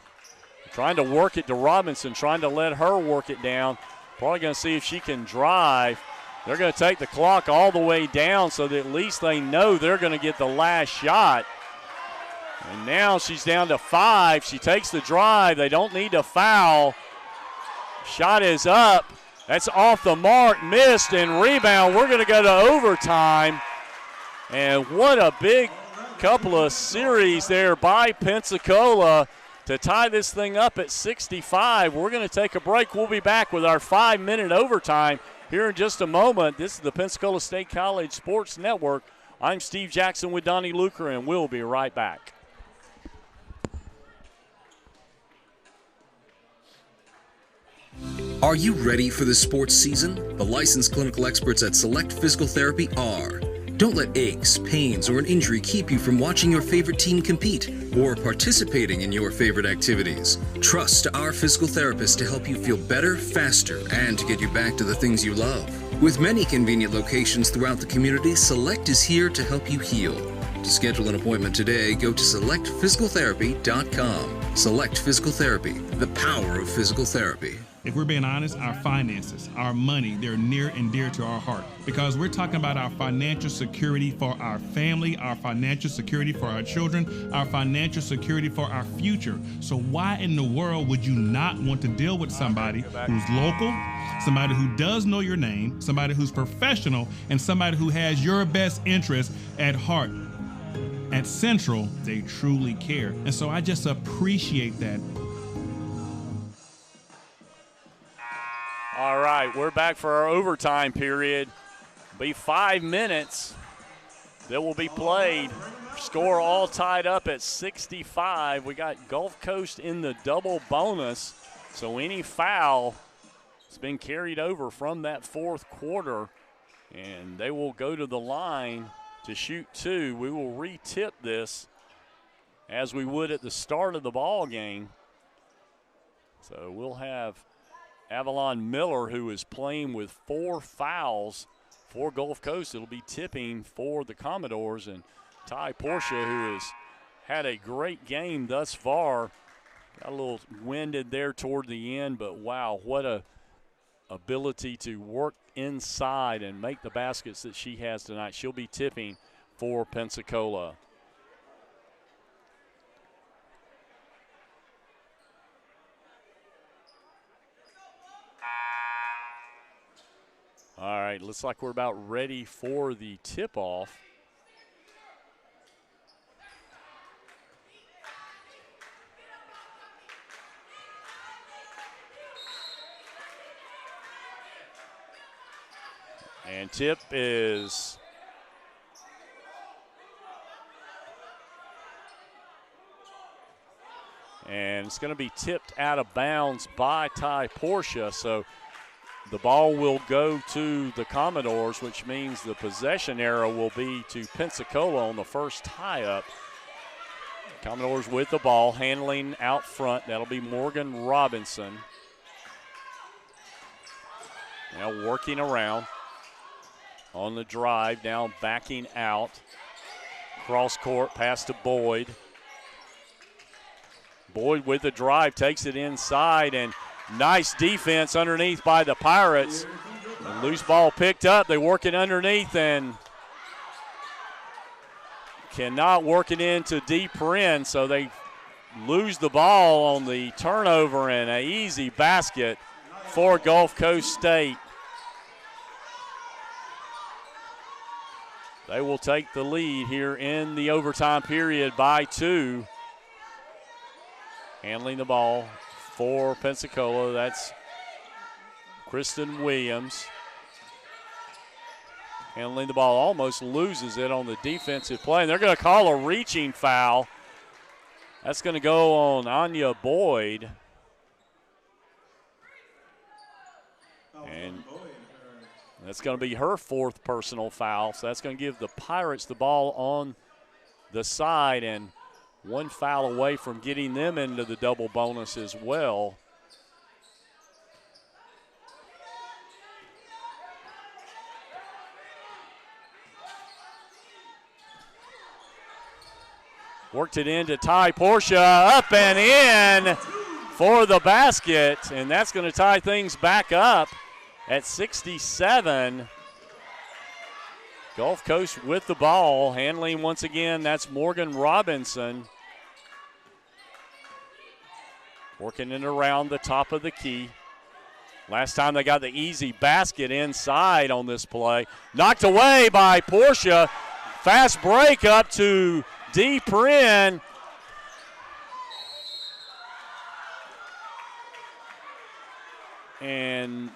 Trying to work it to Robinson, trying to let her work it down. Probably going to see if she can drive. They're going to take the clock all the way down so that at least they know they're going to get the last shot. And now she's down to 5. She takes the drive. They don't need to foul. Shot is up. That's off the mark, missed, and rebound. We're going to go to overtime. And what a big couple of series there by Pensacola to tie this thing up at 65. We're going to take a break. We'll be back with our 5-minute overtime here in just a moment. This is the Pensacola State College Sports Network. I'm Steve Jackson with Donnie Luker, and we'll be right back. Are you ready for the sports season? The licensed clinical experts at Select Physical Therapy are. Don't let aches, pains, or an injury keep you from watching your favorite team compete or participating in your favorite activities. Trust our physical therapist to help you feel better, faster, and to get you back to the things you love. With many convenient locations throughout the community, Select is here to help you heal. To schedule an appointment today, go to selectphysicaltherapy.com. Select Physical Therapy, the power of physical therapy. If we're being honest, our finances, our money, they're near and dear to our heart because we're talking about our financial security for our family, our financial security for our children, our financial security for our future. So why in the world would you not want to deal with somebody who's local, somebody who does know your name, somebody who's professional, and somebody who has your best interest at heart? At Central, they truly care. And so I just appreciate that. All right, we're back for our overtime period. Be 5 minutes that will be played. Score all tied up at 65. We got Gulf Coast in the double bonus, so any foul has been carried over from that fourth quarter, and they will go to the line to shoot 2. We will re-tip this as we would at the start of the ball game. So we'll have Avalon Miller, who is playing with 4 fouls for Gulf Coast. It'll be tipping for the Commodores, and Ty Portia, who has had a great game thus far, got a little winded there toward the end, but wow, what a ability to work inside and make the baskets that she has tonight. She'll be tipping for Pensacola. All right, looks like we're about ready for the tip-off. And tip is and it's going to be tipped out of bounds by Ty Portia. So the ball will go to the Commodores, which means the possession arrow will be to Pensacola on the first tie-up. Commodores with the ball, handling out front. That'll be Morgan Robinson. Now working around on the drive, now backing out. Cross court, pass to Boyd. Boyd with the drive, takes it inside, and nice defense underneath by the Pirates. A loose ball picked up. They work it underneath and cannot work it into deep Prin, so they lose the ball on the turnover, and an easy basket for Gulf Coast State. They will take the lead here in the overtime period by 2. Handling the ball for Pensacola, that's Kristen Williams. Handling the ball, almost loses it on the defensive play. And they're going to call a reaching foul. That's going to go on Anya Boyd. And that's going to be her 4th personal foul. So that's going to give the Pirates the ball on the side, and 1 foul away from getting them into the double bonus as well. Worked it into Ty Portia, up and in for the basket, and that's going to tie things back up at 67. Gulf Coast with the ball, handling once again, that's Morgan Robinson. Working it around the top of the key. Last time they got the easy basket inside on this play. Knocked away by Portia. Fast break up to D. Prin. And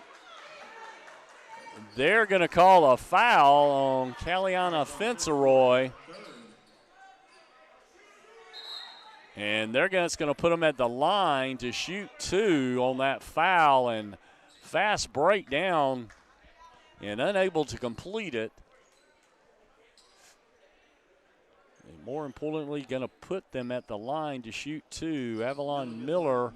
they're going to call a foul on Caliana Fenceroy. And they're just going to put them at the line to shoot 2 on that foul, and fast breakdown and unable to complete it. And more importantly, going to put them at the line to shoot 2. Avalon Miller,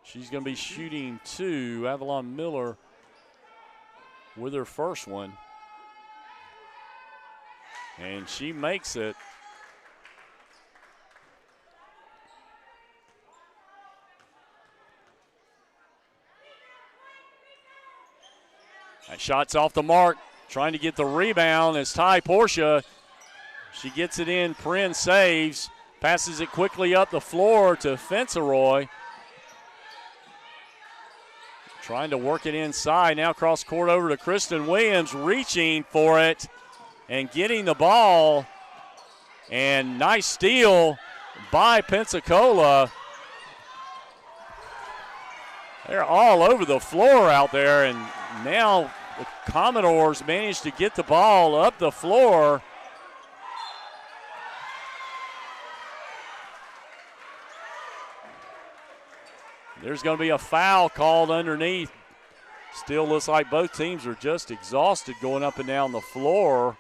she's going to be shooting 2. Avalon Miller with her first one. And she makes it. That shot's off the mark. Trying to get the rebound as Ty Portia. She gets it in. Prin saves. Passes it quickly up the floor to Fenceroy. Trying to work it inside. Now cross court over to Kristen Williams, reaching for it and getting the ball. And nice steal by Pensacola. They're all over the floor out there, and now the Commodores managed to get the ball up the floor. There's going to be a foul called underneath. Still looks like both teams are just exhausted going up and down the floor.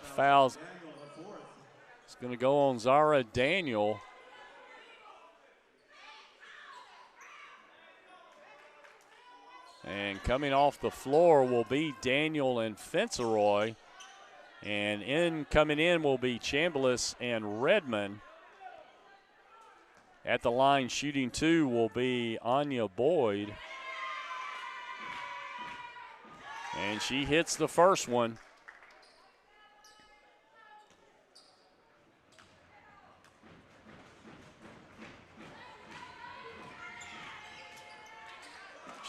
Fouls. It's going to go on Zara Daniel. And coming off the floor will be Daniel and Fenceroy. And coming in will be Chambliss and Redmond. At the line shooting 2 will be Anya Boyd. And she hits the first one.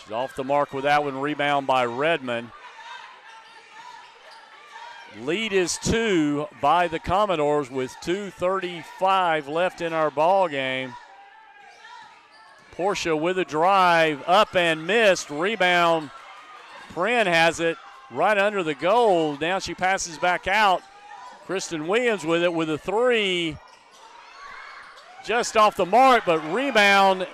She's off the mark with that one. Rebound by Redmond. Lead is 2 by the Commodores with 2:35 left in our ball game. Portia with a drive, up and missed. Rebound. Prin has it right under the goal. Now she passes back out. Kristen Williams with it with a 3. Just off the mark, but rebound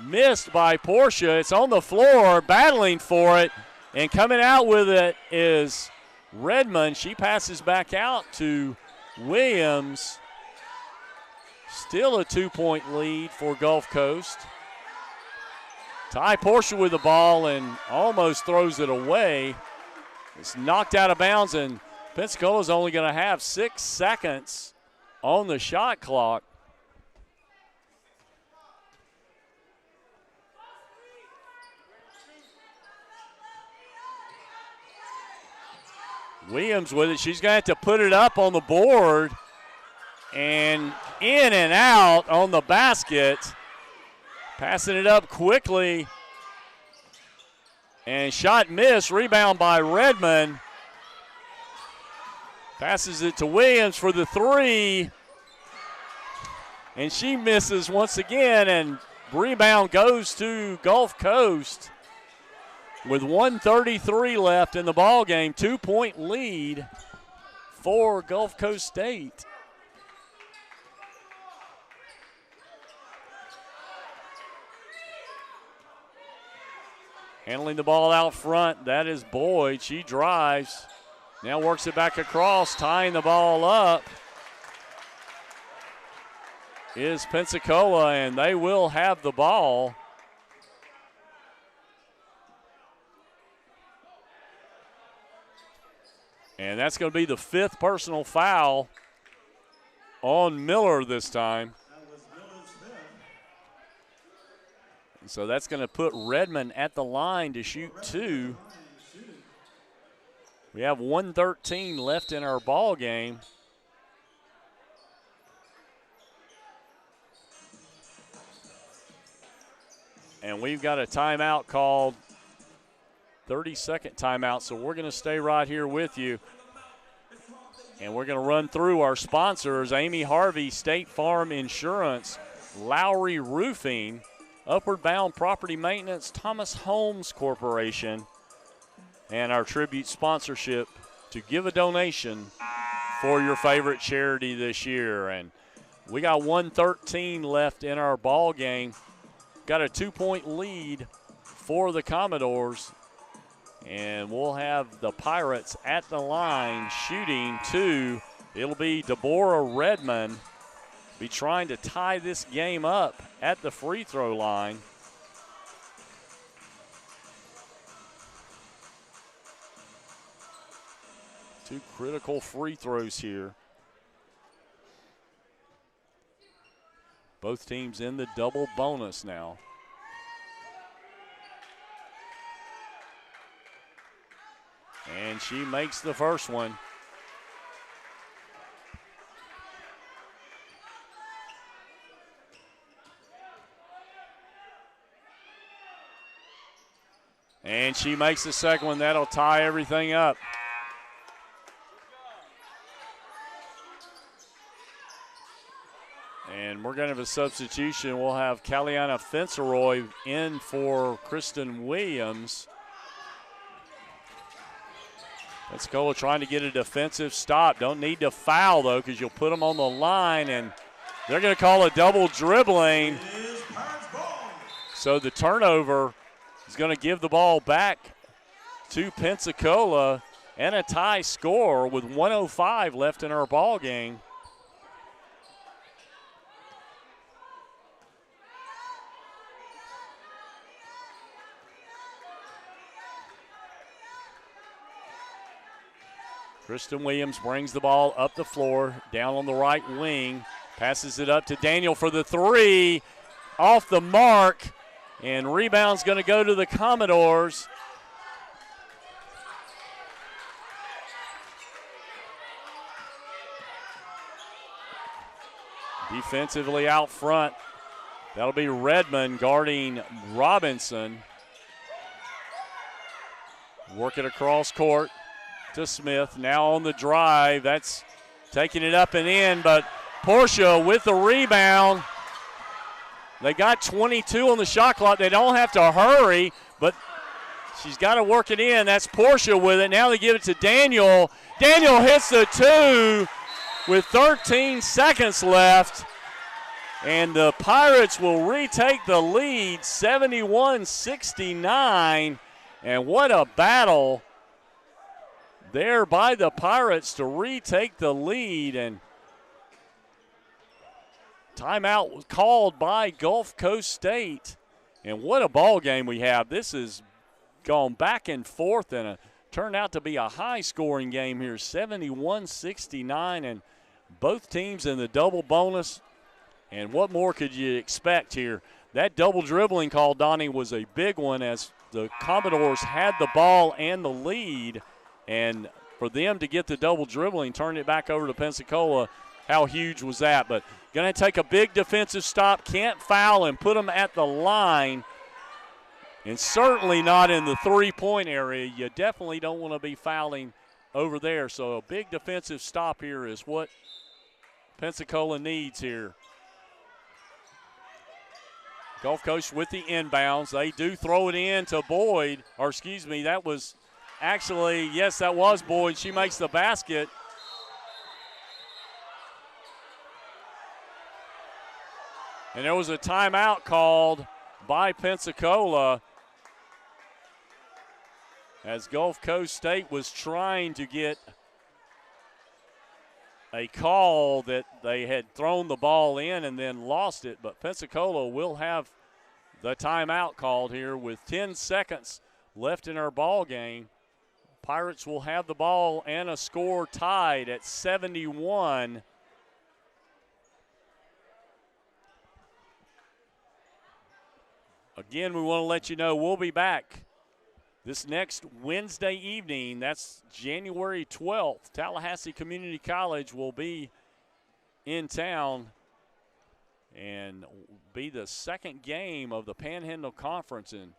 missed by Portia. It's on the floor, battling for it, and coming out with it is Redmond. She passes back out to Williams. Still a 2-point lead for Gulf Coast. Ty Portia with the ball and almost throws it away. It's knocked out of bounds, and Pensacola's only going to have 6 seconds on the shot clock. Williams with it. She's going to have to put it up on the board, and in and out on the basket. Passing it up quickly, and shot missed. Rebound by Redmond. Passes it to Williams for the 3, and she misses once again, and rebound goes to Gulf Coast with 1:33 left in the ball game. 2-point lead for Gulf Coast State. Handling the ball out front, that is Boyd. She drives, now works it back across, tying the ball up is Pensacola, and they will have the ball. And that's going to be the 5th personal foul on Miller this time. So that's going to put Redmond at the line to shoot 2. We have 1:13 left in our ball game. And we've got a timeout called, 30-second timeout, so we're going to stay right here with you. And we're going to run through our sponsors: Amy Harvey, State Farm Insurance, Lowry Roofing, Upward Bound Property Maintenance, Thomas Homes Corporation, and our tribute sponsorship to give a donation for your favorite charity this year. And we got 1:13 left in our ball game. Got a 2-point lead for the Commodores. And we'll have the Pirates at the line shooting 2. It'll be Deborah Redmond. Be trying to tie this game up at the free throw line. Two critical free throws here. Both teams in the double bonus now. And she makes the first one. And she makes the second one. That'll tie everything up. And we're going to have a substitution. We'll have Caliana Fenceroy in for Kristen Williams. Pensacola trying to get a defensive stop. Don't need to foul, though, because you'll put them on the line, and they're going to call a double dribbling. So the turnover is going to give the ball back to Pensacola, and a tie score with 1:05 left in our ball game. Kristen Williams brings the ball up the floor, down on the right wing, passes it up to Daniel for the three, off the mark, and rebound's going to go to the Commodores. Defensively out front, that'll be Redmond guarding Robinson. Work it across court to Smith. Now on the drive, that's taking it up and in, but Portia with the rebound. They got 22 on the shot clock. They don't have to hurry, but she's got to work it in. That's Portia with it. Now they give it to Daniel. Daniel hits the two with 13 seconds left, and the Pirates will retake the lead 71-69. And what a battle there by the Pirates to retake the lead. And timeout was called by Gulf Coast State. And what a ball game we have. This has gone back and forth and turned out to be a high-scoring game here, 71-69, and both teams in the double bonus. And what more could you expect here? That double dribbling call, Donnie, was a big one as the Commodores had the ball and the lead. And for them to get the double dribbling, turn it back over to Pensacola, how huge was that? But going to take a big defensive stop, can't foul, and put them at the line. And certainly not in the three-point area. You definitely don't want to be fouling over there. So a big defensive stop here is what Pensacola needs here. Gulf Coast with the inbounds. They do throw it in to Boyd. Or excuse me, that was actually, yes, that was Boyd. She makes the basket. And there was a timeout called by Pensacola as Gulf Coast State was trying to get a call that they had thrown the ball in and then lost it. But Pensacola will have the timeout called here with 10 seconds left in our ball game. Pirates will have the ball and a score tied at 71. Again, we want to let you know we'll be back this next Wednesday evening. That's January 12th. Tallahassee Community College will be in town and be the second game of the Panhandle Conference. And,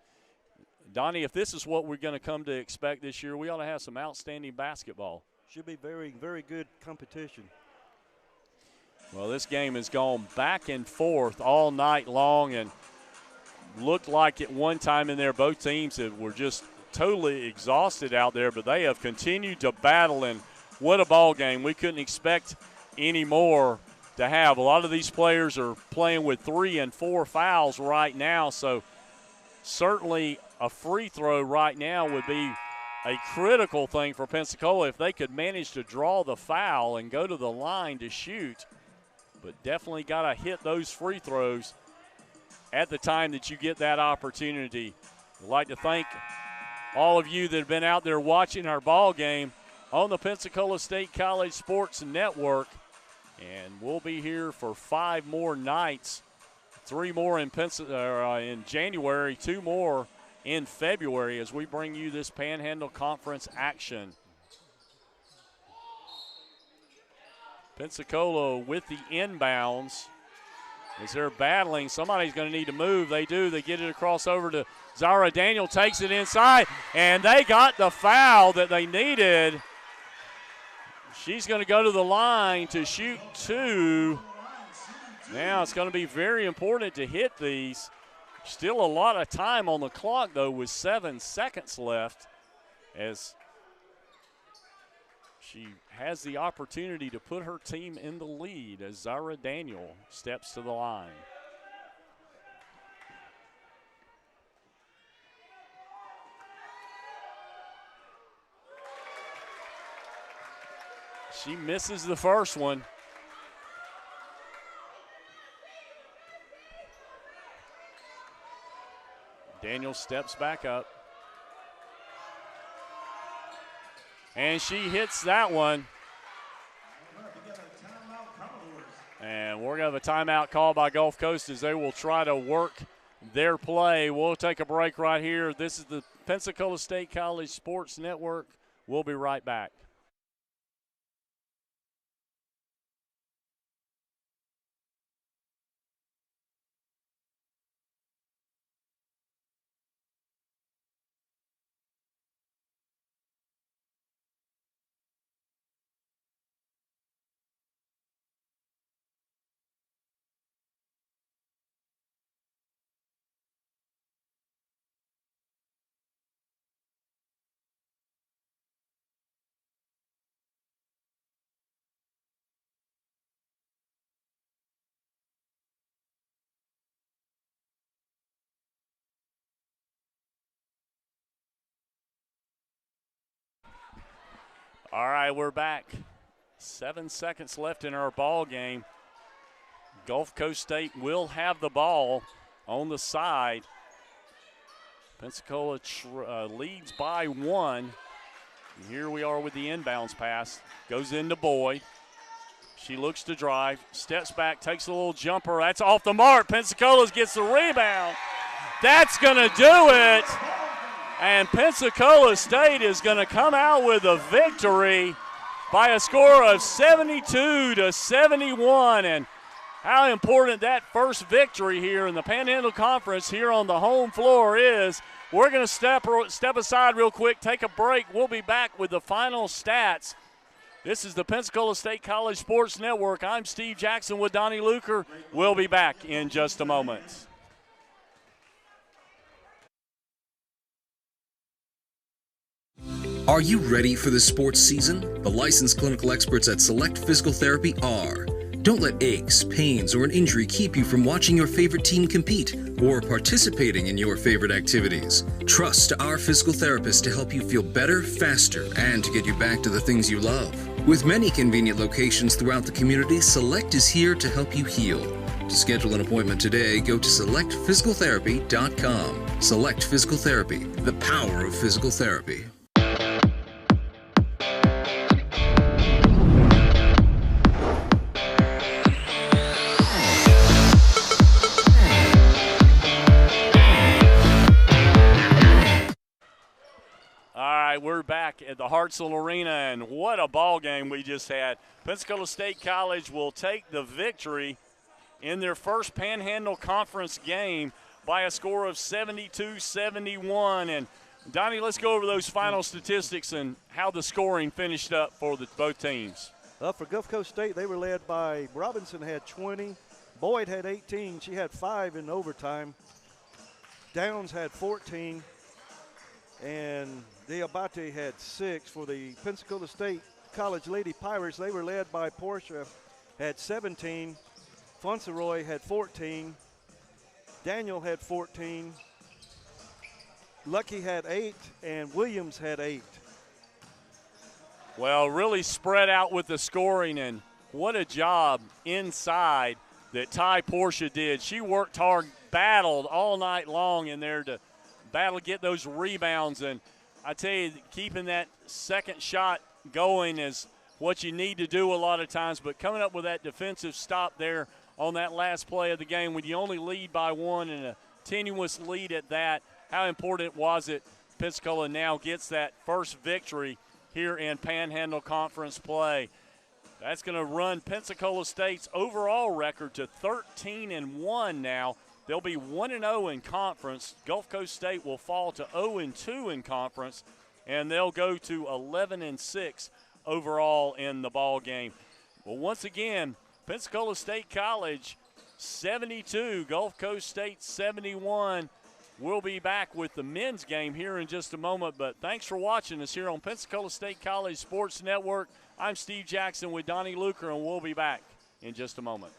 Donnie, if this is what we're going to come to expect this year, we ought to have some outstanding basketball. Should be very, very good competition. Well, this game has gone back and forth all night long, and looked like at one time in there both teams were just totally exhausted out there, but they have continued to battle, and what a ball game. We couldn't expect any more to have. A lot of these players are playing with 3 and 4 fouls right now, so certainly a free throw right now would be a critical thing for Pensacola if they could manage to draw the foul and go to the line to shoot, but definitely got to hit those free throws at the time that you get that opportunity. I'd like to thank all of you that have been out there watching our ball game on the Pensacola State College Sports Network. And we'll be here for 5 more nights, 3 more in January, 2 more in February as we bring you this Panhandle Conference action. Pensacola with the inbounds. As they're battling, somebody's going to need to move. They do. They get it across over to Zara Daniel, takes it inside, and they got the foul that they needed. She's going to go to the line to shoot 2. Now it's going to be very important to hit these. Still a lot of time on the clock, though, with 7 seconds left as she has the opportunity to put her team in the lead as Zara Daniel steps to the line. She misses the first one. Daniel steps back up. And she hits that one. And we're going to have a timeout call by Gulf Coast as they will try to work their play. We'll take a break right here. This is the Pensacola State College Sports Network. We'll be right back. All right, we're back. 7 seconds left in our ball game. Gulf Coast State will have the ball on the side. Pensacola leads by 1. And here we are with the inbounds pass. Goes into Boyd. She looks to drive, steps back, takes a little jumper. That's off the mark. Pensacola gets the rebound. That's going to do it. And Pensacola State is going to come out with a victory by a score of 72-71. And how important that first victory here in the Panhandle Conference here on the home floor is. We're going to step aside real quick, take a break. We'll be back with the final stats. This is the Pensacola State College Sports Network. I'm Steve Jackson with Donnie Luker. We'll be back in just a moment. Are you ready for the sports season? The licensed clinical experts at Select Physical Therapy are. Don't let aches, pains, or an injury keep you from watching your favorite team compete or participating in your favorite activities. Trust our physical therapist to help you feel better, faster, and to get you back to the things you love. With many convenient locations throughout the community, Select is here to help you heal. To schedule an appointment today, go to selectphysicaltherapy.com. Select Physical Therapy, the power of physical therapy. We're back at the Hartselle Arena, and what a ball game we just had. Pensacola State College will take the victory in their first Panhandle Conference game by a score of 72-71. And, Donnie, let's go over those final statistics and how the scoring finished up for both teams. For Gulf Coast State, they were led by Robinson had 20, Boyd had 18. She had 5 in overtime. Downs had 14. And Diabate had 6 for the Pensacola State College Lady Pirates. They were led by Portia, had 17. Fonseroy had 14. Daniel had 14. Lucky had 8, and Williams had 8. Well, really spread out with the scoring, and what a job inside that Ty Portia did. She worked hard, battled all night long in there to battle, get those rebounds, and I tell you, keeping that second shot going is what you need to do a lot of times, but coming up with that defensive stop there on that last play of the game when you only lead by 1 and a tenuous lead at that, how important was it Pensacola now gets that first victory here in Panhandle Conference play. That's going to run Pensacola State's overall record to 13-1 now. They'll be 1-0 in conference. Gulf Coast State will fall to 0-2 in conference, and they'll go to 11-6 overall in the ball game. Well, once again, Pensacola State College 72, Gulf Coast State 71. We'll be back with the men's game here in just a moment, but thanks for watching us here on Pensacola State College Sports Network. I'm Steve Jackson with Donnie Luker, and we'll be back in just a moment.